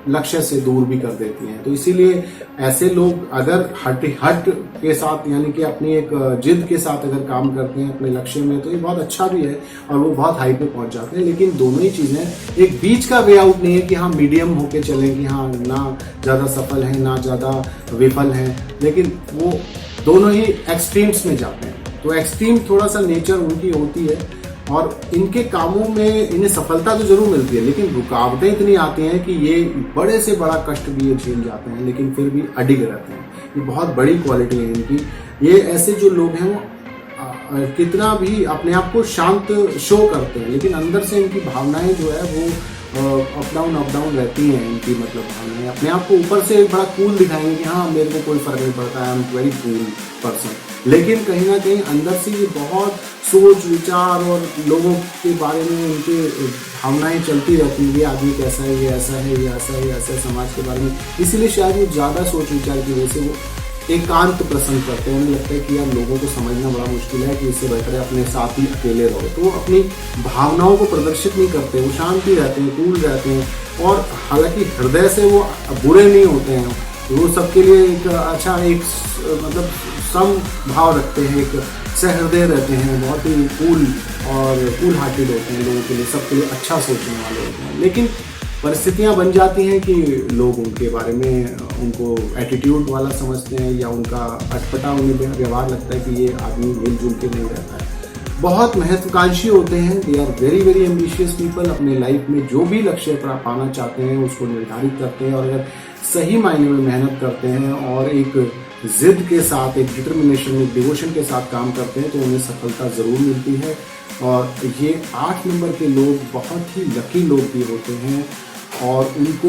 लक्ष्य से दूर भी कर देती हैं। तो इसीलिए ऐसे लोग अगर हट के साथ यानी कि अपनी एक जिद के साथ अगर काम करते हैं अपने लक्ष्य में, तो ये बहुत अच्छा भी है और वो बहुत हाई पे पहुंच जाते हैं। लेकिन दोनों ही चीज़ें, एक बीच का वे आउट नहीं है कि हाँ मीडियम होके चलें कि हाँ ना ज़्यादा सफल हैं ना ज़्यादा विफल हैं, लेकिन वो दोनों ही एक्सट्रीम्स में जाते हैं। तो एक्सट्रीम थोड़ा सा नेचर उनकी होती है और इनके कामों में इन्हें सफलता तो जरूर मिलती है, लेकिन रुकावटें इतनी आती हैं कि ये बड़े से बड़ा कष्ट भी ये झेल जाते हैं, लेकिन फिर भी अडिग रहते हैं। ये बहुत बड़ी क्वालिटी है इनकी। ये ऐसे जो लोग हैं वो कितना भी अपने आप को शांत शो करते हैं, लेकिन अंदर से इनकी भावनाएं जो है वो अप डाउन रहती हैं इनकी, मतलब भावनाएं अपने आप को ऊपर से बड़ा कूल दिखाएंगे कि हाँ मेरे को कोई फर्क नहीं पड़ता है, I am very cool person, लेकिन कहीं ना कहीं अंदर से ये बहुत सोच विचार और लोगों के बारे में उनके भावनाएं चलती रहती हैं, ये आदमी कैसा है, ये ऐसा है, ये ऐसा है, ये ऐसा है, समाज के बारे में। इसीलिए शायद वो ज़्यादा सोच विचार की वजह से वो एकांत पसंद करते हैं। उन्हें लगता है कि यार लोगों को समझना बड़ा मुश्किल है, कि इससे बेहतर है अपने साथ ही अकेले रहो। तो वो अपनी भावनाओं को प्रदर्शित नहीं करते, वो शांति रहते हैं, कूल रहते हैं और हालांकि हृदय से वो बुरे नहीं होते हैं, वो सबके लिए एक अच्छा एक मतलब सम भाव रखते हैं, एक सहृदय रहते हैं, बहुत ही कूल हार्टेड होते हैं, लोगों के लिए सबके लिए अच्छा सोचने वाले होते हैं। लेकिन परिस्थितियां बन जाती हैं कि लोग उनके बारे में उनको एटीट्यूड वाला समझते हैं या उनका अटपटा उन्हें व्यवहार लगता है कि ये आदमी मिलजुल के नहीं रहता है। बहुत महत्वाकांक्षी होते हैं, they are very very ambitious people. अपने लाइफ में जो भी लक्ष्य पाना चाहते हैं उसको निर्धारित करते हैं और अगर सही मायने में मेहनत करते हैं और एक जिद के साथ, एक डिटर्मिनेशन, एक डिवोशन के साथ काम करते हैं तो उन्हें सफलता ज़रूर मिलती है। और ये 8 नंबर के लोग बहुत ही लकी लोग भी होते हैं और उनको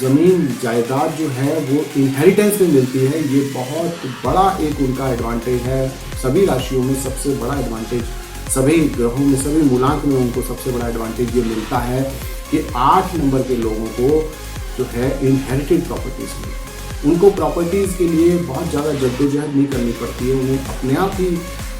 ज़मीन जायदाद जो है वो इनहेरिटेंस में मिलती है। ये बहुत बड़ा एक उनका एडवांटेज है। सभी राशियों में सबसे बड़ा एडवांटेज, सभी ग्रहों में, सभी मूलांक में उनको सबसे बड़ा एडवांटेज ये मिलता है कि 8 नंबर के लोगों को जो है इनहेरिटेड प्रॉपर्टीज मिलती है। उनको प्रॉपर्टीज़ के लिए बहुत ज़्यादा जद्दोजहद नहीं करनी पड़ती है, उन्हें अपने आप ही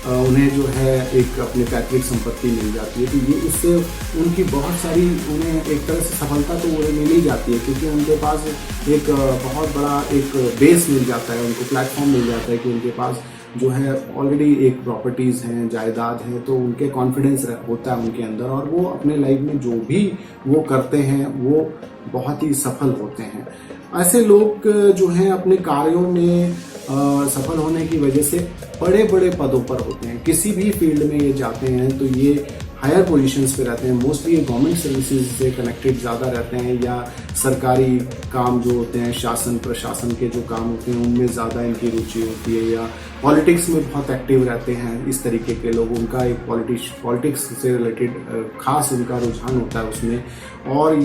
उन्हें जो है एक अपनी पैतृक संपत्ति मिल जाती है। तो ये उससे उनकी बहुत सारी, उन्हें एक तरह से सफलता तो उन्हें मिल ही जाती है क्योंकि उनके पास एक बहुत बड़ा एक बेस मिल जाता है, उनको प्लेटफॉर्म मिल जाता है कि उनके पास जो है ऑलरेडी एक प्रॉपर्टीज़ हैं, जायदाद हैं, तो उनके कॉन्फिडेंस होता है उनके अंदर और वो अपने लाइफ में जो भी वो करते हैं वो बहुत ही सफल होते हैं। ऐसे लोग जो हैं अपने कार्यों में सफल होने की वजह से बड़े बड़े पदों पर होते हैं। किसी भी फील्ड में ये जाते हैं तो ये हायर पोजीशंस पे रहते हैं। मोस्टली ये गवर्नमेंट सर्विसेज से कनेक्टेड ज़्यादा रहते हैं या सरकारी काम जो होते हैं, शासन प्रशासन के जो काम होते हैं उनमें ज़्यादा इनकी रुचि होती है या पॉलिटिक्स में बहुत एक्टिव रहते हैं। इस तरीके के लोग, उनका एक पॉलिटिक्स से रिलेटेड खास उनका रुझान होता है उसमें। और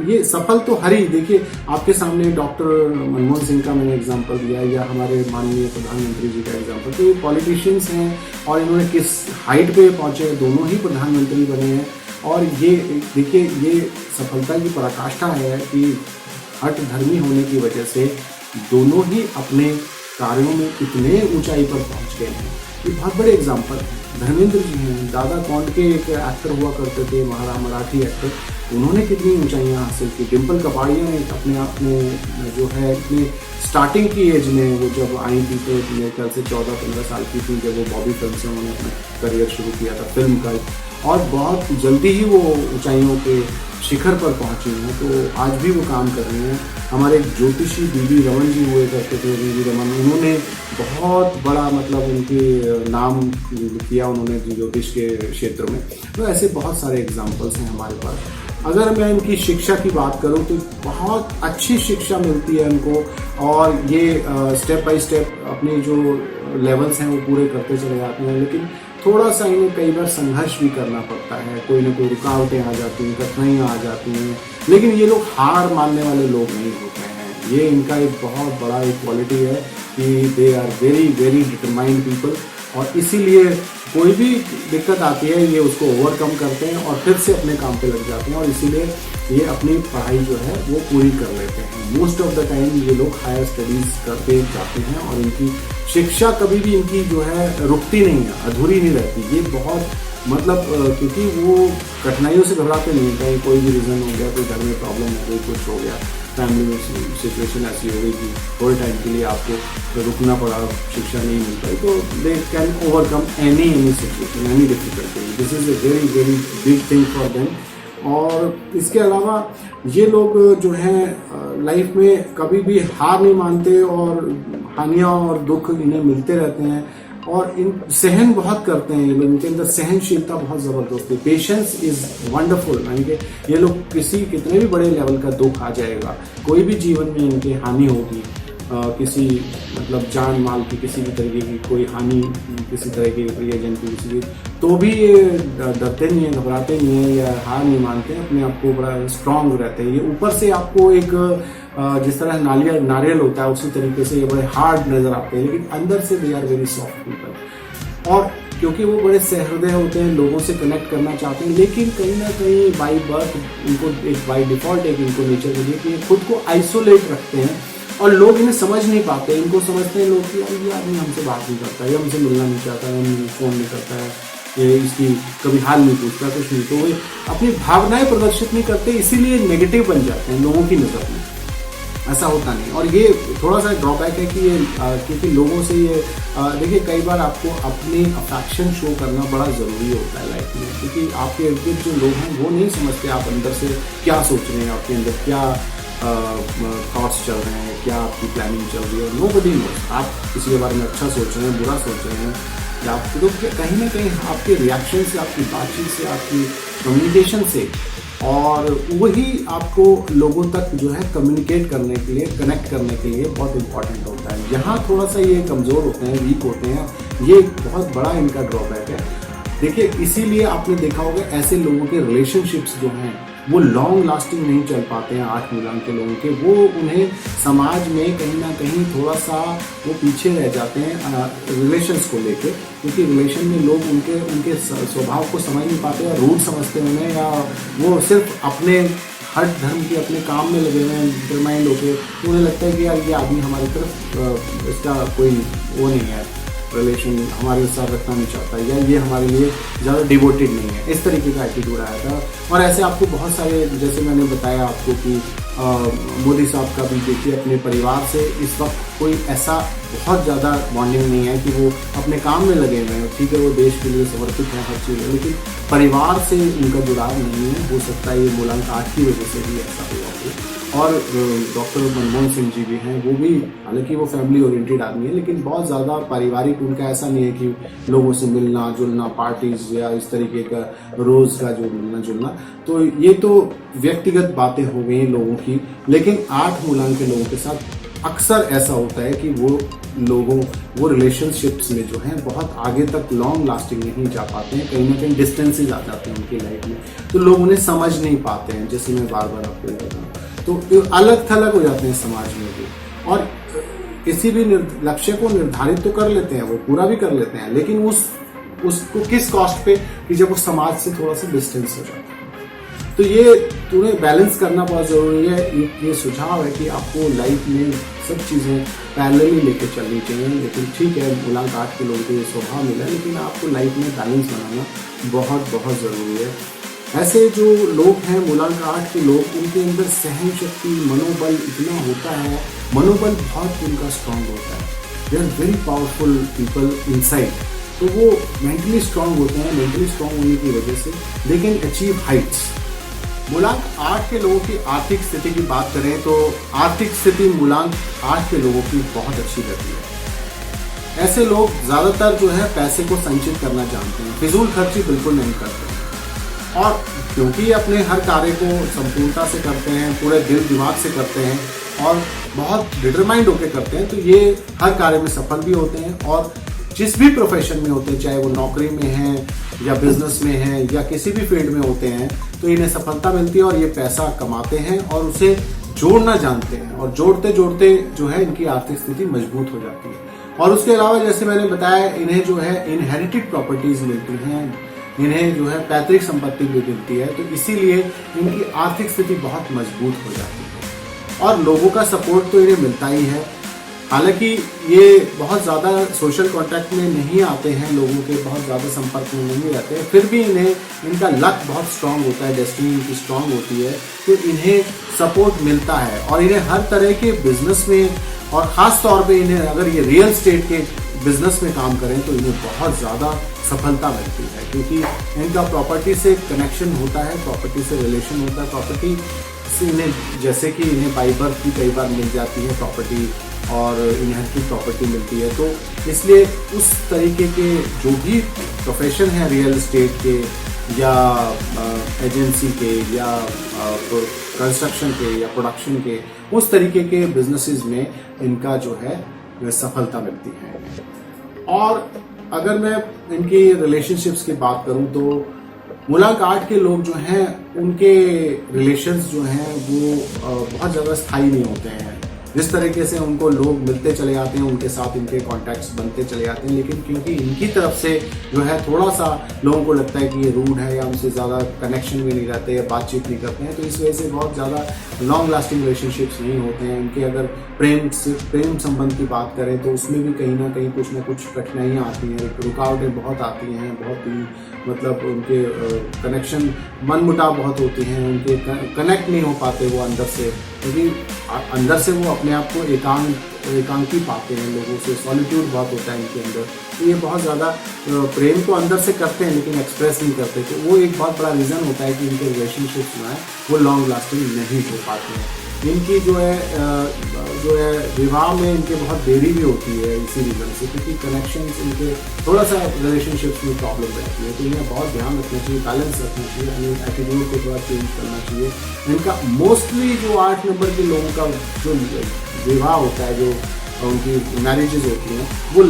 ये सफल तो हर ही, देखिए आपके सामने डॉक्टर मनमोहन सिंह का मैंने एग्जांपल दिया या हमारे माननीय प्रधानमंत्री जी का एग्जांपल, तो ये पॉलिटिशियंस हैं और इन्होंने किस हाइट पे पहुंचे, दोनों ही प्रधानमंत्री बने हैं। और ये देखिए ये सफलता की पराकाष्ठा है कि हठ धर्मी होने की वजह से दोनों ही अपने कार्यों में इतने ऊंचाई पर पहुंच गए हैं। ये बहुत बड़े एग्जाम्पल हैं। धर्मेंद्र जी हैं, दादा कौंड के एक एक्टर हुआ करते थे, मराठी एक्टर, उन्होंने कितनी ऊंचाइयां हासिल की। डिम्पल कपाड़िया ने अपने आप में जो है अपने स्टार्टिंग की एज में वो जब आई थी तो मेरे ख्याल से 14-15 साल की थी जब वो बॉबी फिल्म से उन्होंने अपना करियर शुरू किया था फिल्म का, और बहुत जल्दी ही वो ऊंचाइयों के शिखर पर पहुंची हैं। तो आज भी वो काम कर रहे हैं। हमारे ज्योतिषी बीवी रमन जी हुए करते थे, बीवी रमन, उन्होंने बहुत बड़ा मतलब उनके नाम किया उन्होंने ज्योतिष के क्षेत्र में। तो ऐसे बहुत सारे एग्जाम्पल्स हैं हमारे पास। अगर मैं इनकी शिक्षा की बात करूं तो बहुत अच्छी शिक्षा मिलती है इनको और ये स्टेप बाय स्टेप अपने जो लेवल्स हैं वो पूरे करते चले जाते हैं। लेकिन थोड़ा सा इन्हें कई बार संघर्ष भी करना पड़ता है, कोई ना कोई रुकावटें आ जाती हैं, कठिनाइयाँ आ जाती हैं, लेकिन ये लोग हार मानने वाले लोग नहीं होते हैं। ये इनका एक बहुत बड़ा एक क्वालिटी है कि they are very very determined people, और इसीलिए कोई भी दिक्कत आती है ये उसको ओवरकम करते हैं और फिर से अपने काम पे लग जाते हैं, और इसीलिए ये अपनी पढ़ाई जो है वो पूरी कर लेते हैं। मोस्ट ऑफ द टाइम ये लोग हायर स्टडीज़ करके जाते हैं और इनकी शिक्षा कभी भी इनकी जो है रुकती नहीं है, अधूरी नहीं रहती। ये बहुत मतलब क्योंकि वो कठिनाइयों से घबराते नहीं, कहीं कोई भी रीज़न हो गया, कोई घर में प्रॉब्लम हो गई, कुछ हो गया, फैमिली में सिचुएशन ऐसी हो गई कि थोड़े टाइम के लिए आपको रुकना पड़ा, शिक्षा नहीं मिल पाई, तो they can overcome any situation, any difficulty. This is a very very big thing for them. और इसके अलावा ये लोग जो हैं लाइफ में कभी भी हार नहीं मानते, और हानियाँ और दुख इन्हें मिलते रहते हैं, और इन सहन बहुत करते हैं ये लोग, इनके अंदर सहनशीलता बहुत ज़बरदस्त है। Patience is wonderful. यानी कि ये लोग कितने भी बड़े लेवल का दुख आ जाएगा, कोई भी जीवन में इनकी हानि होगी, किसी मतलब जान माल की किसी भी तरीके की कोई हानि, किसी तरह की प्रियजन की किसी की, तो भी ये डरते नहीं हैं, घबराते नहीं हैं या हार नहीं मानते हैं, अपने आप को बड़ा स्ट्रांग रहते हैं। ये ऊपर से आपको एक जिस तरह नारियल होता है उसी तरीके से ये बड़े हार्ड नजर आते हैं, लेकिन अंदर से they are very soft people. और क्योंकि वो बड़े सहृदय होते हैं, लोगों से कनेक्ट करना चाहते हैं, लेकिन कहीं ना कहीं बाई बर्थ इनको एक बाई डिफॉल्ट एक इनको नेचर के लिए कि ये खुद को आइसोलेट रखते हैं, और लोग इन्हें समझ नहीं पाते। इनको समझते हैं लोग कि यार ये आदमी हमसे बात नहीं करता, ये हमसे मिलना नहीं चाहता, हम फ़ोन नहीं करता है, ये इसकी कभी हाल नहीं पूछता, कुछ नहीं, तो वे अपनी भावनाएं प्रदर्शित नहीं करते, इसीलिए नेगेटिव बन जाते हैं लोगों की नज़र में। ऐसा होता नहीं। और ये थोड़ा सा ड्रॉबैक है कि ये क्योंकि लोगों से ये देखिए कई बार आपको अपनी अफेक्शन शो करना बड़ा ज़रूरी होता है लाइफ में, क्योंकि आपके इर्द गिर्द जो लोग हैं वो नहीं समझते आप अंदर से क्या सोच रहे हैं, आपके अंदर क्या थॉट्स चल रहे हैं, क्या आपकी प्लानिंग चल रही है। नोबडी नोस आप किसी के बारे में अच्छा सोच रहे हैं, बुरा सोच रहे हैं, या आप तो कहीं ना कहीं आपके रिएक्शन से, आपकी बातचीत से, आपकी कम्युनिकेशन से, और वही आपको लोगों तक जो है कम्युनिकेट करने के लिए, कनेक्ट करने के लिए बहुत इंपॉर्टेंट होता है। यहाँ थोड़ा सा ये कमज़ोर होते हैं, वीक होते हैं, ये बहुत बड़ा इनका ड्रॉबैक है। देखिए इसीलिए आपने देखा होगा ऐसे लोगों के रिलेशनशिप्स जो हैं वो लॉन्ग लास्टिंग नहीं चल पाते हैं। 8 मूलांक के लोगों के वो उन्हें समाज में कहीं ना कहीं थोड़ा सा वो पीछे रह जाते हैं रिलेशंस को लेके, क्योंकि रिलेशन में लोग उनके स्वभाव को समझ नहीं पाते और रूट समझते हैं उन्हें, या वो सिर्फ अपने हर धर्म के अपने काम में लगे हुए हैं, डिटरमाइंड होकर, तो उन्हें लगता है कि यार ये आदमी हमारी तरफ इसका कोई वो नहीं है, रिलेशन हमारे साथ रखना नहीं चाहता, या ये हमारे लिए ज़्यादा डिवोटेड नहीं है, इस तरीके का एटीट्यूड आया था। और ऐसे आपको बहुत सारे, जैसे मैंने बताया आपको कि मोदी साहब का भी देखिए अपने परिवार से इस वक्त कोई ऐसा बहुत ज़्यादा बॉन्डिंग नहीं है कि वो अपने काम में लगे हुए हैं, ठीक है वो देश के लिए समर्पित है हर चीज़ है, लेकिन परिवार से उनका जुड़ाव नहीं है। हो सकता है ये मूलांक 8 की वजह से भी ऐसा हुआ हो। और डॉक्टर मनमोहन सिंह जी भी हैं, वो भी हालांकि वो फैमिली ओरिएंटेड आदमी है, लेकिन बहुत ज़्यादा पारिवारिक उनका ऐसा नहीं है कि लोगों से मिलना जुलना, पार्टीज या इस तरीके का रोज़ का जो मिलना जुलना, तो ये तो व्यक्तिगत बातें हो गई लोगों की। लेकिन 8 मूलांक के लोगों के साथ अक्सर ऐसा होता है कि वो रिलेशनशिप्स में जो हैं बहुत आगे तक लॉन्ग लास्टिंग नहीं जा पाते हैं, कहीं ना कहीं डिस्टेंसेज आ जाते हैं उनकी लाइफ में, तो लोग उन्हें समझ नहीं पाते हैं। जैसे मैं बार बार आपको बता रहा हूँ, तो अलग थलग हो जाते हैं समाज में भी, और किसी भी लक्ष्य को निर्धारित तो कर लेते हैं, वो पूरा भी कर लेते हैं, लेकिन उसको किस कॉस्ट पे, कि जब वो समाज से थोड़ा सा डिस्टेंस हो जाता है। तो ये तुम्हें बैलेंस करना बहुत ज़रूरी है। ये सुझाव है कि आपको लाइफ में सब चीज़ें पैरेलली लेके चलनी चाहिए। लेकिन ठीक है मूलांक 8 के लोगों को ये स्वभाव मिला है, लेकिन आपको लाइफ में बैलेंस बनाना बहुत बहुत ज़रूरी है। ऐसे जो लोग हैं मूलांक 8 के लोग, उनके अंदर सहन शक्ति, मनोबल इतना होता है, मनोबल बहुत उनका स्ट्रांग होता है। They are very powerful people inside, तो वो मेंटली स्ट्रांग होते हैं। मेंटली स्ट्रांग होने की वजह से दे कैन अचीव हाइट्स। मूलांक 8 के लोगों की आर्थिक स्थिति की बात करें तो आर्थिक स्थिति मूलांक 8 के लोगों की बहुत अच्छी रहती है। ऐसे लोग ज़्यादातर जो है पैसे को संचित करना जानते हैं, फिजूल खर्ची बिल्कुल नहीं करते हैं, और क्योंकि अपने हर कार्य को संपूर्णता से करते हैं, पूरे दिल दिमाग से करते हैं और बहुत डिटरमाइंड होकर करते हैं, तो ये हर कार्य में सफल भी होते हैं। और जिस भी प्रोफेशन में होते हैं, चाहे वो नौकरी में हैं या बिजनेस में हैं या किसी भी फील्ड में होते हैं, तो इन्हें सफलता मिलती है और ये पैसा कमाते हैं और उसे जोड़ना जानते हैं और जोड़ते जोड़ते जो है इनकी आर्थिक स्थिति मजबूत हो जाती है। और उसके अलावा जैसे मैंने बताया, इन्हें जो है इनहेरिटेड प्रॉपर्टीज मिलती हैं, इन्हें जो है पैतृक संपत्ति भी मिलती है, तो इसीलिए इनकी आर्थिक स्थिति बहुत मजबूत हो जाती है और लोगों का सपोर्ट तो इन्हें मिलता ही है। हालांकि ये बहुत ज़्यादा सोशल कॉन्टैक्ट में नहीं आते हैं, लोगों के बहुत ज़्यादा संपर्क में नहीं रहते हैं, फिर भी इनका लक बहुत स्ट्रांग होता है, डेस्टिनी इनकी स्ट्रांग होती है, तो इन्हें सपोर्ट मिलता है और इन्हें हर तरह के बिजनेस में, और ख़ास तौर पे इन्हें अगर ये रियल एस्टेट के बिजनेस में काम करें तो इन्हें बहुत ज़्यादा सफलता मिलती है, क्योंकि इनका प्रॉपर्टी से कनेक्शन होता है, प्रॉपर्टी से रिलेशन होता है, प्रॉपर्टी से इन्हें जैसे कि इन्हें बाई बर्थ भी कई बार मिल जाती है प्रॉपर्टी और इनहेरिटेड प्रॉपर्टी मिलती है। तो इसलिए उस तरीके के जो भी प्रोफेशन है रियल एस्टेट के या एजेंसी के या कंस्ट्रक्शन के या प्रोडक्शन के, उस तरीके के बिजनेसेस में इनका जो है सफलता मिलती है। और अगर मैं इनकी रिलेशनशिप्स की बात करूं तो मूलांक 8 के लोग जो हैं उनके रिलेशंस जो हैं वो बहुत ज़्यादा स्थायी नहीं होते हैं। जिस तरीके से उनको लोग मिलते चले जाते हैं, उनके साथ इनके कॉन्टैक्ट्स बनते चले जाते हैं, लेकिन क्योंकि इनकी तरफ से जो है थोड़ा सा लोगों को लगता है कि ये रूड है या उनसे ज़्यादा कनेक्शन में नहीं रहते या बातचीत नहीं करते हैं, तो इस वजह से बहुत ज़्यादा लॉन्ग लास्टिंग रिलेशनशिप्स नहीं होते हैं। इनके अगर प्रेम संबंध की बात करें तो उसमें भी कहीं ना कुछ कठिनाइयाँ आती हैं, रुकावटें बहुत आती हैं, बहुत ही मतलब उनके कनेक्शन मनमुटाव बहुत होती हैं, उनके कनेक्ट नहीं हो पाते वो अंदर से, क्योंकि अंदर से वो अपने आप को एकांकी पाते हैं लोगों से, सॉलिट्यूड बहुत होता है इनके अंदर, तो ये बहुत ज़्यादा प्रेम तो अंदर से करते हैं लेकिन एक्सप्रेस नहीं करते, तो वो एक बहुत बड़ा रीज़न होता है कि इनके रिलेशनशिप्स जो हैं वो लॉन्ग लास्टिंग नहीं हो पाते हैं। इनकी जो है विवाह में इनके बहुत देरी भी होती है इसी रीज़न से, क्योंकि कनेक्शंस इनके थोड़ा सा रिलेशनशिप्स में प्रॉब्लम रहती है, तो इन्हें बहुत ध्यान रखना चाहिए, बैलेंस रखना चाहिए, हमें एटीट्यूड को थोड़ा चेंज करना चाहिए। इनका मोस्टली जो 8 नंबर के लोगों का जो विवाह होता है, जो उनकी मैरिजेज होती हैं, वो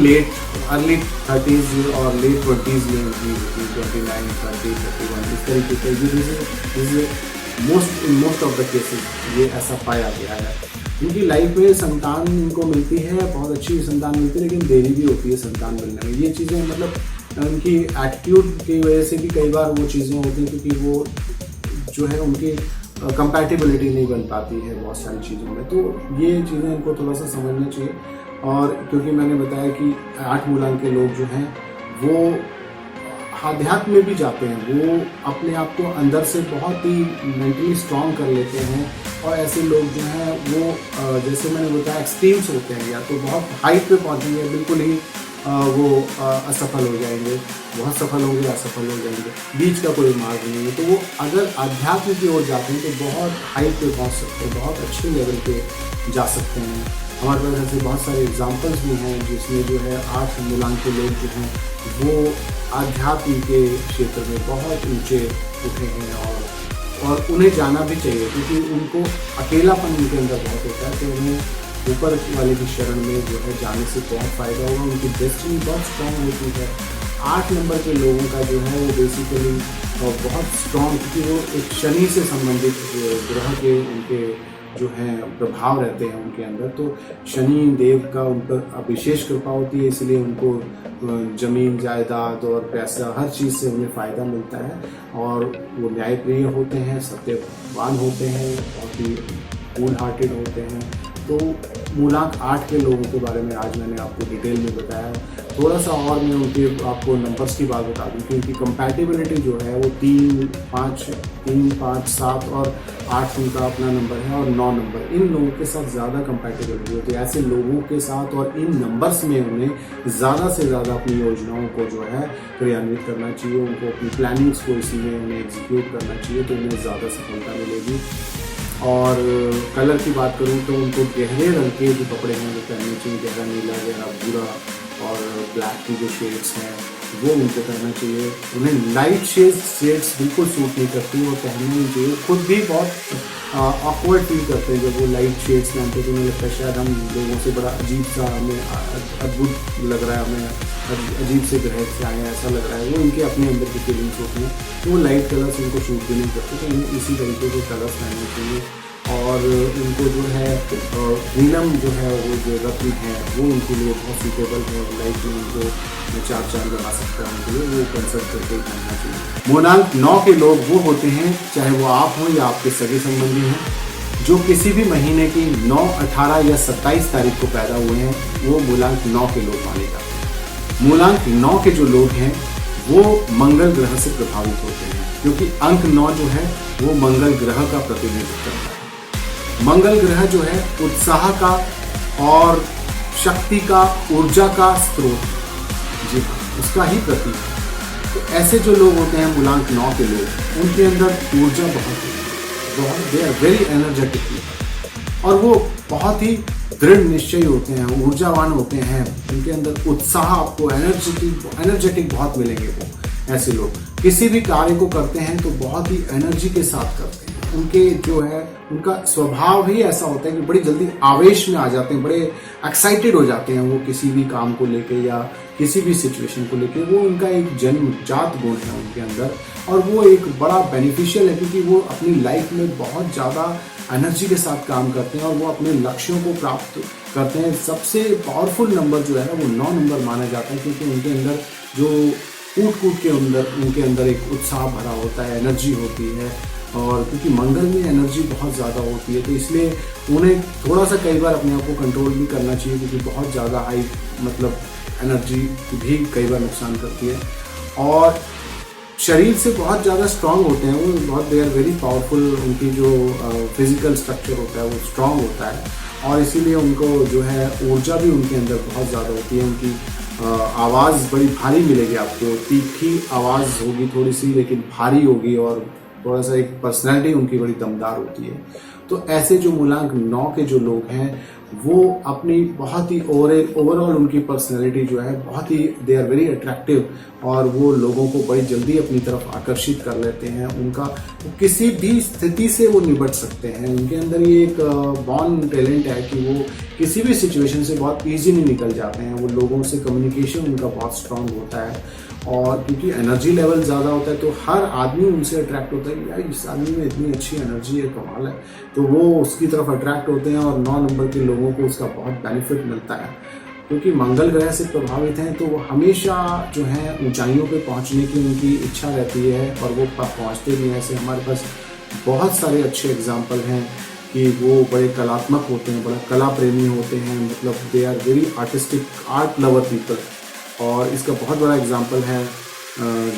अर्ली 30s और लेट 20s में उनकी 29, 30, 31 इस तरीके के मोस्ट ऑफ द केसेस ये ऐसा पाया गया है। इनकी लाइफ में संतान इनको मिलती है, बहुत अच्छी संतान मिलती है, लेकिन देरी भी होती है संतान मिलने में। ये चीज़ें मतलब उनकी एटीट्यूड की वजह से भी कई बार वो चीज़ें होती हैं, क्योंकि वो जो है उनकी कंपैटिबिलिटी नहीं बन पाती है बहुत सारी चीज़ों में, तो ये चीज़ें इनको थोड़ा सा समझना चाहिए। और क्योंकि मैंने बताया कि 8 मूलांक के लोग जो हैं वो आध्यात्म में भी जाते हैं, वो अपने आप को अंदर से बहुत ही मेंटली स्ट्रांग कर लेते हैं, और ऐसे लोग जो हैं वो जैसे मैंने बताया एक्सट्रीम्स होते हैं, या तो बहुत हाइट पे पहुंचेंगे, बिल्कुल ही वो असफल हो जाएंगे, बहुत सफल होंगे, असफल हो जाएंगे, बीच का कोई मार्ग नहीं है। तो वो अगर अध्यात्म की ओर जाते हैं तो बहुत हाइट पे पहुंच सकते हैं, बहुत अच्छे लेवल पे जा सकते हैं। हमारे पास ऐसे बहुत सारे एग्जाम्पल्स भी हैं जिसमें जो है 8 मूलांक के लोग जो हैं वो आध्यात्म के क्षेत्र में बहुत ऊंचे उठे हैं, और उन्हें जाना भी चाहिए, क्योंकि उनको अकेलापन उनके अंदर बहुत होता है, तो उन्हें ऊपर वाले की शरण में जो है जाने से बहुत फ़ायदा होगा, उनकी डेस्टिनी बहुत स्ट्रांग होती है। 8 नंबर के लोगों का जो है वो बेसिकली बहुत स्ट्रांग, क्योंकि वो एक शनि से संबंधित ग्रह के उनके जो हैं प्रभाव रहते हैं उनके अंदर, तो शनि देव का उन पर विशेष कृपा होती है, इसलिए उनको जमीन जायदाद और पैसा हर चीज़ से उन्हें फ़ायदा मिलता है, और वो न्यायप्रिय होते हैं, सत्यवान होते हैं, बहुत ही कूल हार्टेड होते हैं। तो मूलांक 8 के लोगों के बारे में आज मैंने आपको डिटेल में बताया। थोड़ा सा और मैं उनके आपको नंबर्स की बात बता दूं कि उनकी कंपैटिबिलिटी जो है वो 3, 5, 7 और 8 उनका अपना नंबर है, और 9 नंबर, इन लोगों के साथ ज़्यादा कंपैटिबिलिटी होती है। ऐसे लोगों के साथ और इन नंबर्स में उन्हें ज़्यादा से ज़्यादा अपनी योजनाओं को जो है क्रियान्वित करना चाहिए, उनको अपनी प्लानिंग्स को इसमें उन्हें एग्जीक्यूट करना चाहिए, तो उन्हें ज़्यादा सफलता मिलेगी। और कलर की बात करूँ तो उनको गहरे रंग के जो कपड़े हैं वो पहनने चाहिए, गहरा नीला, गहरा भूरा और ब्लैक की जो शेड्स हैं वो उनको पहनना चाहिए। उन्हें लाइट शेड्स बिल्कुल सूट नहीं करती, वो पहननी नहीं चाहिए। खुद भी बहुत ऑकवर्ड फील करते हैं जब वो लाइट शेड्स पहनते हैं, तो उन्हें लगता है शायद हम लोगों से बड़ा अजीब सा, हमें अद्भुत लग रहा है, हमें अजीब से ग्रह से आए हैं ऐसा लग रहा है, वो उनके अपने अंदर की फीलिंग्स होती हैं। तो वो लाइट कलर्स उनको सूट भी नहीं करते, तो उन्हें इसी तरीके के कलर्स पहनने चाहिए। और उनको जो है नीलम जो है वो जो रत्न है वो उनके लिए बहुत सूटेबल है, लाइफ में उनको 4 चांद लगा सकता है उनके लिए, वो कंसल्ट करके ही करना चाहिए। मूलांक 9 के लोग वो होते हैं, चाहे वो आप हों या आपके सगे संबंधी हैं, जो किसी भी महीने की 9, 18 या 27 तारीख को पैदा हुए हैं, वो मूलांक 9 के लोग माने जाते हैं। मूलांक 9 के जो लोग हैं वो मंगल ग्रह से प्रभावित होते हैं, क्योंकि अंक 9 जो है वो मंगल ग्रह का प्रतिनिधित्व करता है। मंगल ग्रह जो है उत्साह का और शक्ति का, ऊर्जा का स्रोत, जी हाँ, उसका ही प्रतीक है। तो ऐसे जो लोग होते हैं मूलांक 9 के लोग, उनके अंदर ऊर्जा बहुत दे आर वेरी एनर्जेटिक और वो बहुत ही दृढ़ निश्चयी होते हैं, ऊर्जावान होते हैं, उनके अंदर उत्साह, आपको एनर्जेटिक बहुत मिलेंगे। वो ऐसे लोग किसी भी कार्य को करते हैं तो बहुत ही एनर्जी के साथ करते हैं। उनके जो है उनका स्वभाव ही ऐसा होता है कि बड़ी जल्दी आवेश में आ जाते हैं, बड़े एक्साइटेड हो जाते हैं वो किसी भी काम को लेके या किसी भी सिचुएशन को लेके। वो उनका एक जन्मजात गुण है उनके अंदर और वो एक बड़ा बेनिफिशियल है, क्योंकि वो अपनी लाइफ में बहुत ज़्यादा एनर्जी के साथ काम करते हैं और वो अपने लक्ष्यों को प्राप्त करते हैं। सबसे पावरफुल नंबर जो है ना वो 9 नंबर माना जाता है, क्योंकि उनके अंदर जो कूट के अंदर उनके अंदर एक उत्साह भरा होता है, एनर्जी होती है। और क्योंकि मंगल में एनर्जी बहुत ज़्यादा होती है तो इसलिए उन्हें थोड़ा सा कई बार अपने आप को कंट्रोल भी करना चाहिए, क्योंकि बहुत ज़्यादा हाई मतलब एनर्जी भी कई बार नुकसान करती है। और शरीर से बहुत ज़्यादा स्ट्रांग होते हैं वो, बहुत दे आर वेरी पावरफुल। उनकी जो फिजिकल स्ट्रक्चर होता है वो स्ट्रांग होता है और इसीलिए उनको जो है ऊर्जा भी उनके अंदर बहुत ज़्यादा होती है। उनकी आवाज़ बड़ी भारी मिलेगी आपको, तीखी आवाज़ होगी थोड़ी सी, लेकिन भारी होगी और थोड़ा सा एक पर्सनैलिटी उनकी बड़ी दमदार होती है। तो ऐसे जो मूलांक 9 के जो लोग हैं वो अपनी बहुत ही ओवरऑल उनकी पर्सनैलिटी जो है बहुत ही दे आर वेरी अट्रैक्टिव और वो लोगों को बड़ी जल्दी अपनी तरफ आकर्षित कर लेते हैं। उनका किसी भी स्थिति से वो निपट सकते हैं। उनके अंदर ये एक बॉर्न टैलेंट है कि वो किसी भी सिचुएशन से बहुत ईजीली निकल जाते हैं। वो लोगों से कम्युनिकेशन उनका बहुत स्ट्रांग होता है और क्योंकि एनर्जी लेवल ज़्यादा होता है तो हर आदमी उनसे अट्रैक्ट होता है कि यार इस आदमी में इतनी अच्छी एनर्जी है, कमाल है, तो वो उसकी तरफ अट्रैक्ट होते हैं और 9 नंबर के लोगों को उसका बहुत बेनिफिट मिलता है। क्योंकि मंगल ग्रह से प्रभावित हैं तो वो हमेशा जो है ऊंचाइयों पे पहुंचने की उनकी इच्छा रहती है और वो पहुंचते भी हैं। ऐसे हमारे पास बहुत सारे अच्छे एग्जाम्पल हैं कि वो बड़े कलात्मक होते हैं, बड़ा कला प्रेमी होते हैं, मतलब they are very artistic, art lover people. और इसका बहुत बड़ा एग्जाम्पल है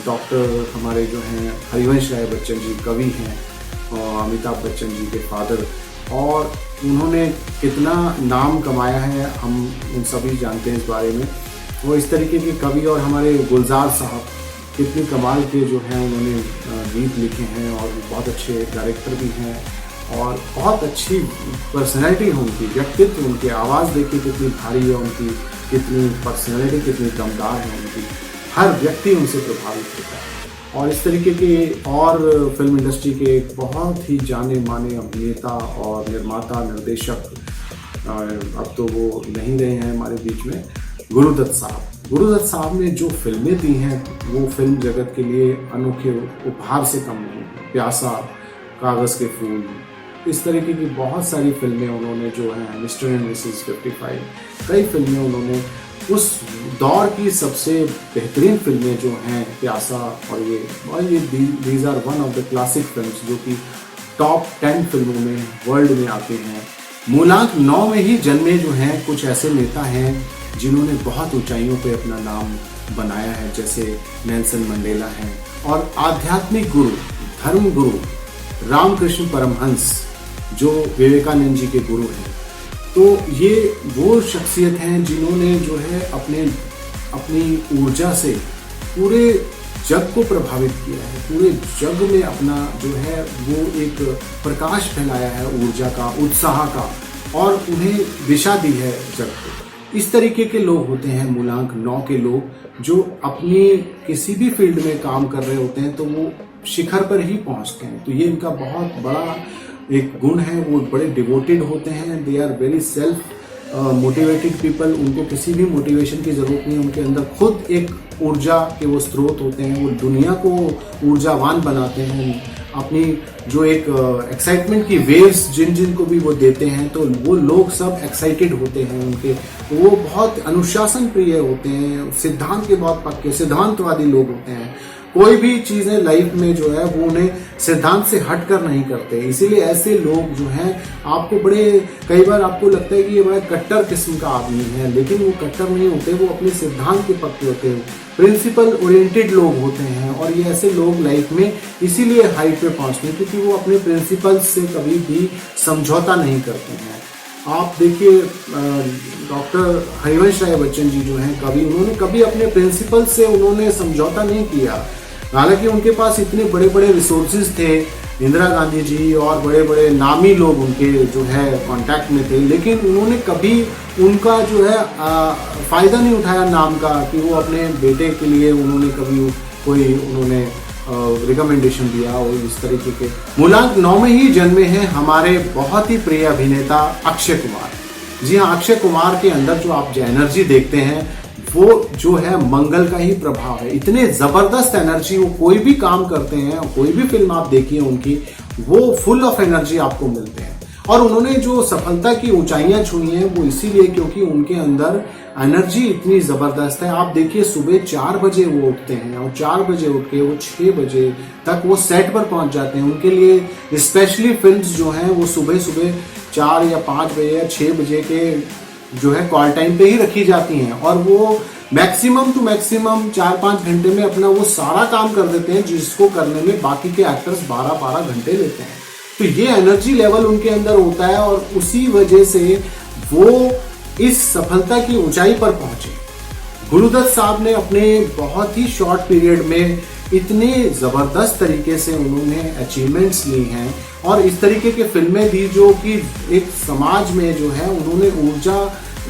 डॉक्टर हमारे जो हैं हरिवंश राय बच्चन जी, कवि हैं और अमिताभ बच्चन जी के फादर, और उन्होंने कितना नाम कमाया है हम उन सभी जानते हैं इस बारे में। वो इस तरीके के कवि और हमारे गुलजार साहब कितनी कमाल के जो हैं उन्होंने गीत लिखे हैं और बहुत अच्छे डायरेक्टर भी हैं और बहुत अच्छी पर्सनैलिटी है उनकी, व्यक्तित्व, उनकी आवाज़ देखिए कितनी भारी है, उनकी कितनी पर्सनैलिटी कितनी दमदार है उनकी, हर व्यक्ति उनसे प्रभावित होता है। और इस तरीके के और फिल्म इंडस्ट्री के एक बहुत ही जाने माने अभिनेता और निर्माता निर्देशक, अब तो वो नहीं रहे हैं हमारे बीच में, गुरुदत्त साहब। गुरुदत्त साहब ने जो फिल्में दी हैं वो फिल्म जगत के लिए अनोखे उपहार से कम नहीं है। प्यासा, कागज़ के फूल, इस तरीके की बहुत सारी फिल्में उन्होंने जो हैं, मिस्टर एंड मिसेस 55, कई फिल्में उन्होंने उस दौर की सबसे बेहतरीन फिल्में जो हैं प्यासा और ये these are one of the classic films जो कि टॉप 10 फिल्मों में वर्ल्ड में आते हैं। मूलांक 9 में ही जन्मे जो हैं कुछ ऐसे नेता हैं जिन्होंने बहुत ऊंचाइयों पे अपना नाम बनाया है, जैसे नेल्सन मंडेला हैं, और आध्यात्मिक गुरु, धर्म गुरु रामकृष्ण परमहंस जो विवेकानंद जी के गुरु हैं। तो ये वो शख्सियत हैं जिन्होंने जो है अपनी ऊर्जा से पूरे जग को प्रभावित किया है, पूरे जग में अपना जो है वो एक प्रकाश फैलाया है ऊर्जा का, उत्साह का, और उन्हें दिशा दी है जग को। इस तरीके के लोग होते हैं मूलांक 9 के लोग, जो अपनी किसी भी फील्ड में काम कर रहे होते हैं तो वो शिखर पर ही पहुंचते हैं। तो ये इनका बहुत बड़ा एक गुण है, वो बड़े डिवोटेड होते हैं, they are very self motivated people. उनको किसी भी मोटिवेशन की ज़रूरत नहीं, उनके अंदर खुद एक ऊर्जा के वो स्रोत होते हैं, वो दुनिया को ऊर्जावान बनाते हैं। अपनी जो एक एक्साइटमेंट की वेव्स जिन को भी वो देते हैं, तो वो लोग सब एक्साइटेड होते हैं उनके, वो बहुत अनुशासन प्रिय होते हैं, सिद्धांत के बहुत पक्के सिद्धांतवादी लोग होते हैं। कोई भी चीजें लाइफ में जो है वो उन्हें सिद्धांत से हटकर नहीं करते। इसीलिए ऐसे लोग जो हैं आपको बड़े, कई बार आपको लगता है कि ये बड़ा कट्टर किस्म का आदमी है, लेकिन वो कट्टर नहीं होते, वो अपने सिद्धांत के पक्के होते हैं, प्रिंसिपल ओरिएंटेड लोग होते हैं। और ये ऐसे लोग लाइफ में इसीलिए हाइट पे पहुंचते हैं क्योंकि वो अपने प्रिंसिपल्स से कभी भी समझौता नहीं करते हैं। आप देखिए डॉक्टर हरिवंश राय बच्चन जी जो हैं, उन्होंने कभी अपने प्रिंसिपल से उन्होंने समझौता नहीं किया। हालांकि उनके पास इतने बड़े बड़े रिसोर्सेज थे, इंदिरा गांधी जी और बड़े बड़े नामी लोग उनके जो है कांटेक्ट में थे, लेकिन उन्होंने कभी उनका जो है फायदा नहीं उठाया नाम का, कि वो अपने बेटे के लिए उन्होंने कभी कोई उन्होंने रिकमेंडेशन दिया और इस तरीके के। मूलांक 9 में ही जन्मे हैं हमारे बहुत ही प्रिय अभिनेता अक्षय कुमार। जी हाँ, अक्षय कुमार के अंदर जो आप जो एनर्जी देखते हैं वो जो है मंगल का ही प्रभाव है। इतने जबरदस्त एनर्जी, वो कोई भी काम करते हैं, कोई भी फिल्म आप देखिए उनकी, वो फुल ऑफ एनर्जी आपको मिलते हैं। और उन्होंने जो सफलता की ऊंचाइयां छुई हैं वो इसीलिए क्योंकि उनके अंदर एनर्जी इतनी जबरदस्त है। आप देखिए सुबह 4 बजे वो उठते हैं और 4 बजे उठ के वो 6 बजे तक वो सेट पर पहुंच जाते हैं। उनके लिए स्पेशली फिल्म्स जो हैं वो सुबह 4 या 5 बजे या 6 बजे के जो है कॉल टाइम पे ही रखी जाती हैं, और वो मैक्सिमम टू मैक्सिमम 4-5 घंटे में अपना वो सारा काम कर देते हैं, जिसको करने में बाकी के एक्टर्स 12-12 घंटे लेते हैं। तो ये एनर्जी लेवल उनके अंदर होता है और उसी वजह से वो इस सफलता की ऊंचाई पर पहुंचे। गुरुदत्त साहब ने अपने बहुत ही शॉर्ट पीरियड में इतने जबरदस्त तरीके से उन्होंने अचीवमेंट्स ली हैं और इस तरीके की फिल्में दी जो कि एक समाज में जो है उन्होंने ऊर्जा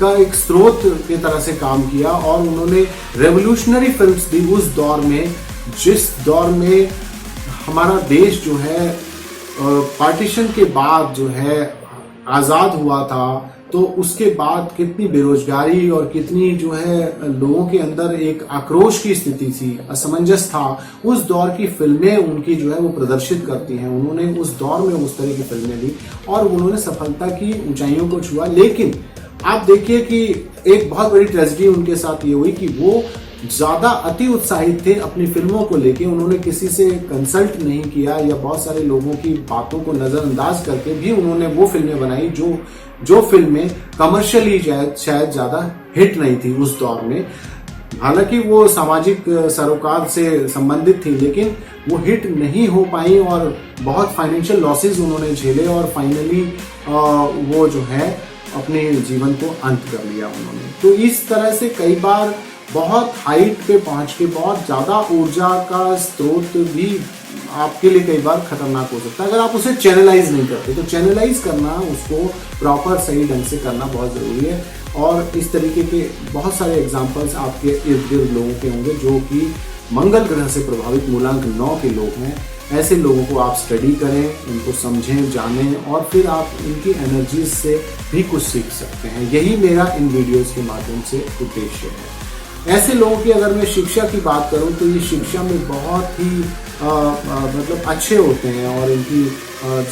का एक स्रोत की तरह से काम किया, और उन्होंने रेवोल्यूशनरी फिल्म्स दी उस दौर में, जिस दौर में हमारा देश जो है पार्टीशन के बाद जो है आज़ाद हुआ था। तो उसके बाद कितनी बेरोजगारी और कितनी जो है लोगों के अंदर एक आक्रोश की स्थिति थी, असमंजस था। उस दौर की फिल्में उनकी जो है वो प्रदर्शित करती हैं। उन्होंने उस दौर में उस तरह की फिल्में ली और उन्होंने सफलता की ऊंचाइयों को छुआ। लेकिन आप देखिए कि एक बहुत बड़ी ट्रेजेडी उनके साथ ये हुई कि वो ज्यादा अति उत्साहित थे अपनी फिल्मों को लेके। उन्होंने किसी से कंसल्ट नहीं किया या बहुत सारे लोगों की बातों को नजरअंदाज करके भी उन्होंने वो फिल्में बनाई जो फिल्में कमर्शियली शायद ज्यादा हिट नहीं थी उस दौर में। हालांकि वो सामाजिक सरोकार से संबंधित थी, लेकिन वो हिट नहीं हो पाई और बहुत फाइनेंशियल लॉसेस उन्होंने झेले और फाइनली वो जो है अपने जीवन को अंत कर लिया उन्होंने। तो इस तरह से कई बार बहुत हाइट पे पहुंच के बहुत ज्यादा ऊर्जा का स्रोत भी आपके लिए कई बार खतरनाक हो सकता है अगर आप उसे चैनलाइज नहीं करते। तो चैनलाइज करना, उसको प्रॉपर सही ढंग से करना बहुत जरूरी है। और इस तरीके के बहुत सारे एग्जांपल्स आपके इर्द गिर्द लोगों के होंगे जो कि मंगल ग्रह से प्रभावित मूलांक 9 के लोग हैं। ऐसे लोगों को आप स्टडी करें, उनको समझें, जानें और फिर आप इनकी एनर्जीज से भी कुछ सीख सकते हैं। यही मेरा इन वीडियोस के माध्यम से उद्देश्य है। ऐसे लोगों की अगर मैं शिक्षा की बात करूं तो ये शिक्षा में बहुत ही मतलब अच्छे होते हैं और इनकी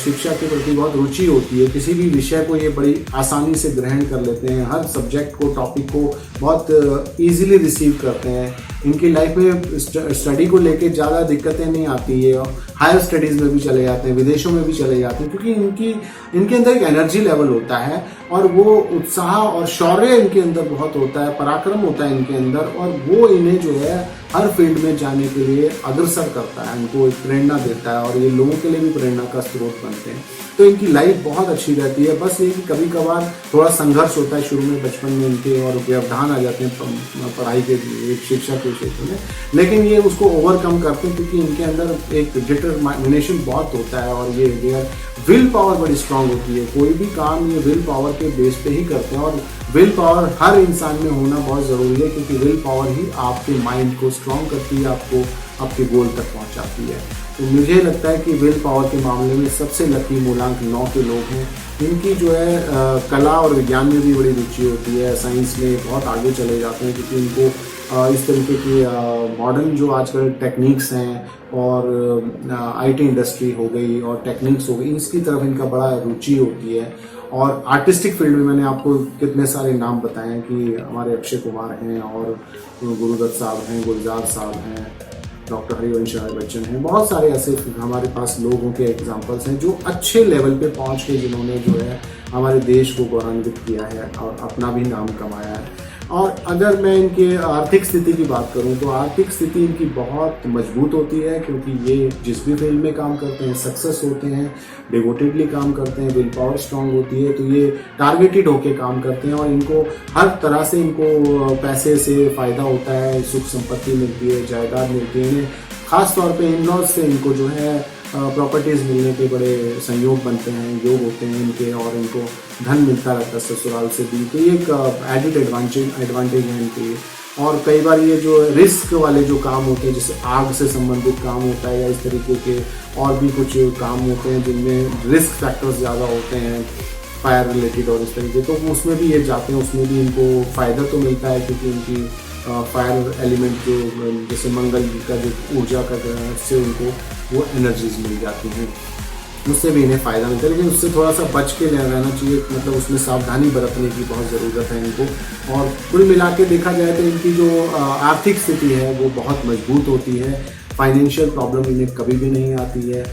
शिक्षा के प्रति बहुत रुचि होती है। किसी भी विषय को ये बड़ी आसानी से ग्रहण कर लेते हैं, हर सब्जेक्ट को, टॉपिक को बहुत इजीली रिसीव करते हैं। इनकी लाइफ में स्टडी को लेके ज़्यादा दिक्कतें नहीं आती है, हायर स्टडीज़ में भी चले जाते हैं, विदेशों में भी चले जाते हैं, क्योंकि इनके अंदर एक एनर्जी लेवल होता है और वो उत्साह और शौर्य इनके अंदर बहुत होता है, पराक्रम होता है इनके अंदर, और वो इन्हें जो है हर फील्ड में जाने के लिए अग्रसर करता है, इनको एक प्रेरणा देता है और ये लोगों के लिए भी प्रेरणा का स्रोत बनते हैं। तो इनकी लाइफ बहुत अच्छी रहती है। बस ये कि कभी कभार थोड़ा संघर्ष होता है शुरू में, बचपन में इनके, और व्यवधान आ जाते हैं पढ़ाई के, शिक्षा के क्षेत्र में, लेकिन ये उसको ओवरकम करते हैं क्योंकि इनके अंदर एक डिटरमिनेशन बहुत होता है और ये विल पावर बड़ी स्ट्रांग होती है। कोई भी काम ये विल पावर के बेस पे ही करते हैं और विल पावर हर इंसान में होना बहुत ज़रूरी है, क्योंकि विल पावर ही आपके माइंड को स्ट्रांग करती है, आपको आपके गोल तक पहुंचाती है। तो मुझे लगता है कि विल पावर के मामले में सबसे लकी मूलांक 9 के लोग हैं। इनकी जो है कला और विज्ञान में भी बड़ी रुचि होती है, साइंस में बहुत आगे चले जाते हैं क्योंकि इनको इस तरीके की मॉडर्न जो आजकल टेक्निक्स हैं और आईटी इंडस्ट्री हो गई और टेक्निक्स हो गई, इसकी तरफ इनका बड़ा रुचि होती है। और आर्टिस्टिक फील्ड में मैंने आपको कितने सारे नाम बताए हैं कि हमारे अक्षय कुमार हैं और गुरुदत्त साहब हैं, गुलजार साहब हैं, डॉक्टर हरिवंश राय बच्चन हैं, बहुत सारे ऐसे हमारे पास लोगों के एग्जांपल्स हैं जो अच्छे लेवल पे पहुंच के जिन्होंने जो है हमारे देश को गौरवान्वित किया है और अपना भी नाम कमाया है। और अगर मैं इनके आर्थिक स्थिति की बात करूं तो आर्थिक स्थिति इनकी बहुत मजबूत होती है, क्योंकि ये जिस भी फील्ड में काम करते हैं सक्सेस होते हैं, डिवोटेडली काम करते हैं, विल पावर स्ट्रांग होती है, तो ये टारगेटेड होके काम करते हैं और इनको हर तरह से इनको पैसे से फ़ायदा होता है, सुख संपत्ति मिलती है, जायदाद मिलती है। इन्हें खास तौर पे इन लॉज से इनको जो है प्रॉपर्टीज़ मिलने के बड़े संयोग बनते हैं, योग होते हैं इनके, और इनको धन मिलता रहता है ससुराल से भी, तो ये एक एडिड एडवांटेज है इनके लिए। और कई बार ये जो रिस्क वाले जो काम होते हैं, जैसे आग से संबंधित काम होता है या इस तरीके के और भी कुछ काम होते हैं जिनमें रिस्क फैक्टर्स ज़्यादा होते हैं, फायर रिलेटेड और इस तरीके, तो उसमें भी ये जाते हैं, उसमें भी इनको फ़ायदा तो मिलता है, क्योंकि इनकी फायर एलिमेंट जो जैसे मंगल का जो ऊर्जा का से उनको वो एनर्जीज मिल जाती हैं, उससे भी इन्हें फ़ायदा मिलता है। लेकिन उससे थोड़ा सा बच के रहना चाहिए, मतलब उसमें सावधानी बरतने की बहुत ज़रूरत है इनको। और कुल मिला के देखा जाए तो इनकी जो आर्थिक स्थिति है वो बहुत मजबूत होती है, फाइनेंशियल प्रॉब्लम इन्हें कभी भी नहीं आती है।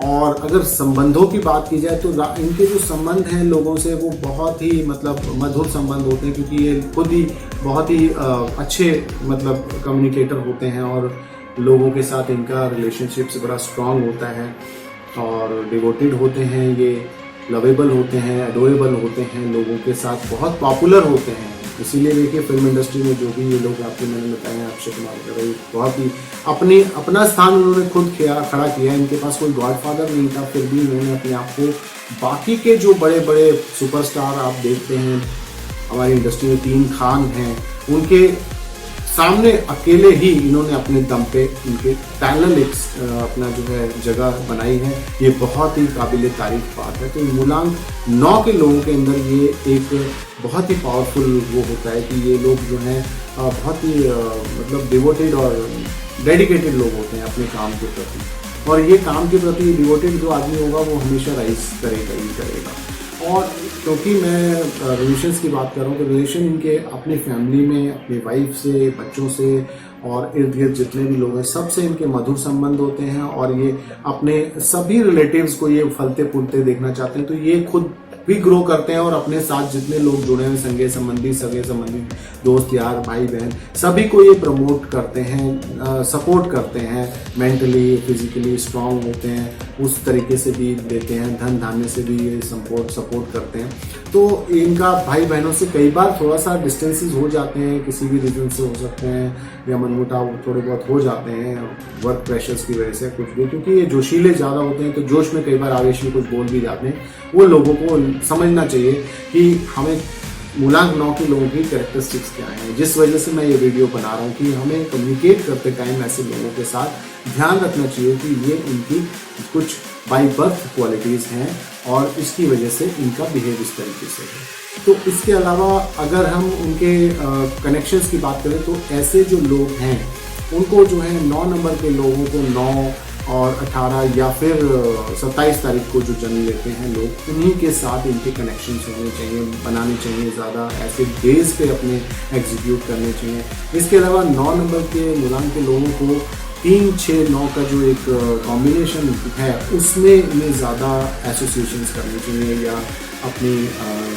और अगर संबंधों की बात की जाए तो इनके जो संबंध हैं लोगों से वो बहुत ही मतलब मधुर संबंध होते हैं, क्योंकि ये खुद ही बहुत ही अच्छे मतलब कम्युनिकेटर होते हैं और लोगों के साथ इनका रिलेशनशिप्स बड़ा स्ट्रांग होता है और डिवोटेड होते हैं, ये लवेबल होते हैं, एडोरेबल होते हैं, लोगों के साथ बहुत पॉपुलर होते हैं। इसीलिए देखिए फिल्म इंडस्ट्री में जो भी ये लोग आपको मैंने बताया, अक्षय कुमार का बहुत ही अपना स्थान उन्होंने खुद खड़ा किया। इनके पास कोई गॉडफादर नहीं था, फिर भी इन्होंने अपने आप को बाकी के जो बड़े बड़े सुपरस्टार आप देखते हैं हमारी इंडस्ट्री में, 3 खान हैं, उनके सामने अकेले ही इन्होंने अपने दम पे इनके टैलेंट अपना जो है जगह बनाई है। ये बहुत ही काबिल तारीफ बात है। तो मूलांक 9 के लोगों के अंदर ये एक बहुत ही पावरफुल वो होता है कि ये लोग जो हैं बहुत ही मतलब डिवोटेड और डेडिकेटेड लोग होते हैं अपने काम के प्रति, और ये काम के प्रति डिवोटेड जो आदमी होगा वो हमेशा राइज करेगा ही करेगा। और क्योंकि मैं रिलेशंस की बात कर रहा हूँ तो रिलेशन इनके अपनी फैमिली में, अपनी वाइफ से, बच्चों से और इर्द गिर्द जितने भी लोग हैं सबसे इनके मधुर संबंध होते हैं। और ये अपने सभी रिलेटिव्स को ये फलते फूलते देखना चाहते हैं, तो ये खुद भी ग्रो करते हैं और अपने साथ जितने लोग जुड़े हुए सगे संबंधी दोस्त यार भाई बहन सभी को ये प्रमोट करते हैं, सपोर्ट करते हैं, मेंटली फिजिकली स्ट्रांग होते हैं, उस तरीके से भी देते हैं, धन धान्य से भी ये सपोर्ट करते हैं। तो इनका भाई बहनों से कई बार थोड़ा सा डिस्टेंसेस हो जाते हैं, किसी भी रीजन से हो सकते हैं या मनमुटाव थोड़े बहुत हो जाते हैं वर्क प्रेशर्स की वजह से कुछ भी, क्योंकि ये जोशीले ज़्यादा होते हैं तो जोश में कई बार आवेश में कुछ बोल भी जाते हैं। वो लोगों को समझना चाहिए कि हमें मूलांक 9 के लोगों की कैरेक्टरिस्टिक्स क्या हैं, जिस वजह से मैं ये वीडियो बना रहा हूँ कि हमें कम्युनिकेट करते टाइम ऐसे लोगों के साथ ध्यान रखना चाहिए कि ये इनकी कुछ बाय बर्थ क्वालिटीज़ हैं और इसकी वजह से इनका बिहेव इस तरीके से है। तो इसके अलावा अगर हम उनके कनेक्शंस की बात करें तो ऐसे जो लोग हैं उनको जो है 9 नंबर के लोगों को 9 और 18 या फिर 27 तारीख को जो जन्म लेते हैं लोग, उन्हीं के साथ इनके कनेक्शंस होने चाहिए, बनाने चाहिए, ज़्यादा ऐसे डेज पे अपने एग्जीक्यूट करने चाहिए। इसके अलावा 9 नंबर के मूलांक के लोगों को 3, 6, 9 का जो एक कॉम्बिनेशन है उसमें इन्हें ज़्यादा एसोसिएशंस करने चाहिए या अपनी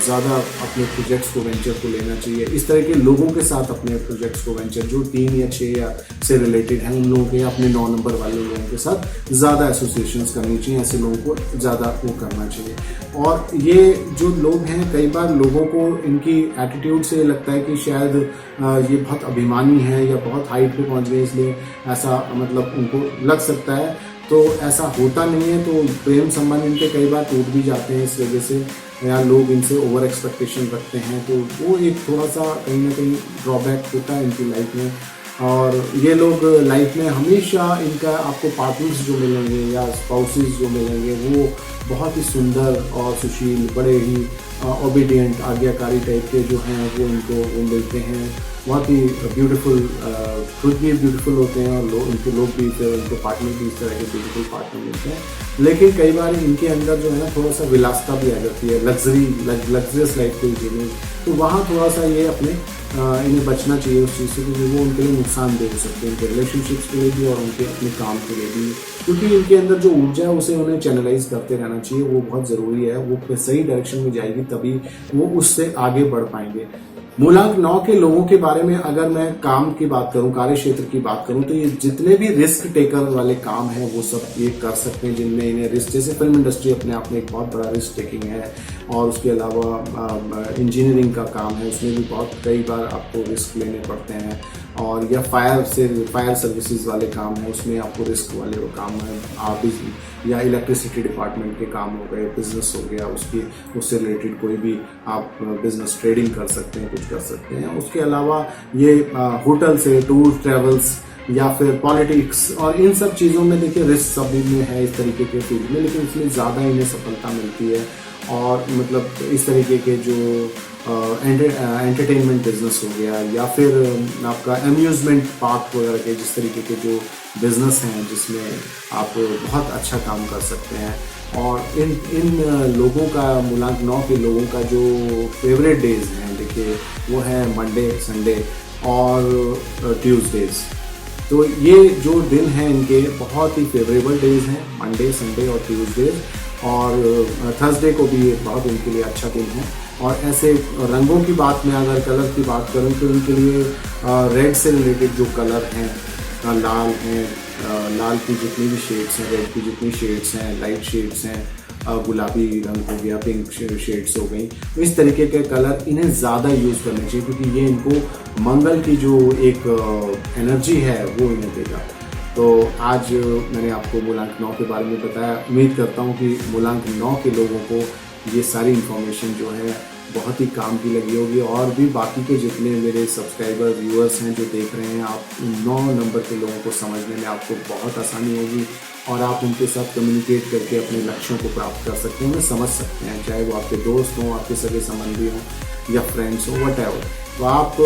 ज़्यादा अपने प्रोजेक्ट्स को वेंचर को लेना चाहिए। इस तरह के लोगों के साथ अपने प्रोजेक्ट्स को वेंचर जो 3 या 6 या से रिलेटेड हैं उन लोगों के अपने 9 नंबर वाले लोगों के साथ ज़्यादा एसोसिएशंस करनी चाहिए, ऐसे लोगों को ज़्यादा वो करना चाहिए। और ये जो लोग हैं कई बार लोगों को इनकी एटीट्यूड से लगता है कि शायद ये बहुत अभिमानी है या बहुत हाइट पे पहुंच गए, इसलिए ऐसा मतलब उनको लग सकता है, तो ऐसा होता नहीं है। तो प्रेम संबंध इनके कई बार टूट भी जाते हैं इस वजह से, या लोग इनसे ओवर एक्सपेक्टेशन रखते हैं, तो वो एक थोड़ा सा कहीं ना कहीं ड्रॉबैक होता है इनकी लाइफ में। और ये लोग लाइफ में हमेशा इनका आपको पार्टनर्स जो मिलेंगे या स्पाउसेस जो मिलेंगे वो बहुत ही सुंदर और सुशील, बड़े ही ओबीडियंट, आज्ञाकारी टाइप के जो हैं वो इनको वो मिलते हैं। बहुत ही ब्यूटीफुल, खुद भी ब्यूटीफुल होते हैं और उनके लोग भी, फिर उनके पार्टनर भी इस तरह के ब्यूटीफुल पार्टनर मिलते हैं। लेकिन कई बार इनके अंदर जो है ना थोड़ा सा विलासता भी आ जाती है, लग्जरियस लाइफ कोई जीने, तो वहाँ थोड़ा सा ये अपने इन्हें बचना चाहिए उस चीज़ से, क्योंकि वो उनके लिए नुकसानदेह हो सकते हैं, उनके रिलेशनशिप्स के लिए भी और उनके अपने काम के लिए भी, क्योंकि इनके अंदर जो ऊर्जा है उसे उन्हें चैनलाइज करते रहना चाहिए। वो बहुत ज़रूरी है, वो सही डायरेक्शन में जाएगी तभी वो उससे आगे बढ़ पाएंगे। मूलांक 9 के लोगों के बारे में अगर मैं काम की बात करूं, कार्य क्षेत्र की बात करूं, तो ये जितने भी रिस्क टेकर वाले काम हैं वो सब ये कर सकते हैं, जिनमें इन्हें रिस्क, जैसे फिल्म इंडस्ट्री अपने आप में एक बहुत बड़ा रिस्क टेकिंग है, और उसके अलावा इंजीनियरिंग का काम है, उसमें भी बहुत कई बार आपको रिस्क लेने पड़ते हैं, और या फायर सर्विसेज वाले काम है, उसमें आपको रिस्क वाले वो काम है, आप या इलेक्ट्रिसिटी डिपार्टमेंट के काम हो गए, बिजनेस हो गया, उससे रिलेटेड कोई भी आप बिजनेस ट्रेडिंग कर सकते हैं, कुछ कर सकते हैं। उसके अलावा ये होटल से टूर ट्रेवल्स या फिर पॉलिटिक्स और इन सब चीज़ों में देखिए रिस्क सभी में है इस तरीके के फील्ड में, लेकिन इसमें ज़्यादा इन्हें सफलता मिलती है। और मतलब इस तरीके के जो एंटरटेनमेंट बिजनेस हो गया, या फिर आपका अम्यूजमेंट पार्क वगैरह के जिस तरीके के जो बिजनेस हैं जिसमें आप बहुत अच्छा काम कर सकते हैं। और इन लोगों का, मूलांक 9 के लोगों का जो फेवरेट डेज हैं देखिए वो है मंडे, संडे और ट्यूसडेज। तो ये जो दिन हैं इनके बहुत ही फेवरेबल डेज हैं, मंडे, संडे और ट्यूसडेज, और थर्सडे को भी बहुत इनके लिए अच्छा दिन है। और ऐसे रंगों की बात में अगर कलर की बात करूं तो इनके लिए रेड से रिलेटेड जो कलर हैं, लाल हैं, लाल की जितनी भी शेड्स हैं, रेड की जितनी शेड्स हैं, लाइट शेड्स हैं, गुलाबी रंग हो गया, पिंक शेड्स हो गई, तो इस तरीके के कलर इन्हें ज़्यादा यूज़ करने चाहिए, क्योंकि ये इनको मंगल की जो एक एनर्जी है वो इन्हें देगा। तो आज मैंने आपको मूलांक 9 के बारे में बताया। उम्मीद करता हूँ कि मूलांक 9 के लोगों को ये सारी इन्फॉर्मेशन जो है बहुत ही काम की लगी होगी, और भी बाकी के जितने मेरे सब्सक्राइबर व्यूअर्स हैं जो देख रहे हैं, आप 9 नंबर के लोगों को समझने में आपको बहुत आसानी होगी, और आप उनके साथ कम्युनिकेट करके अपने लक्ष्यों को प्राप्त कर सकते हैं, उन्हें समझ सकते हैं, चाहे वो आपके दोस्त हों, आपके सगे संबंधी हों या फ्रेंड्स हों, व्हाटएवर। तो आप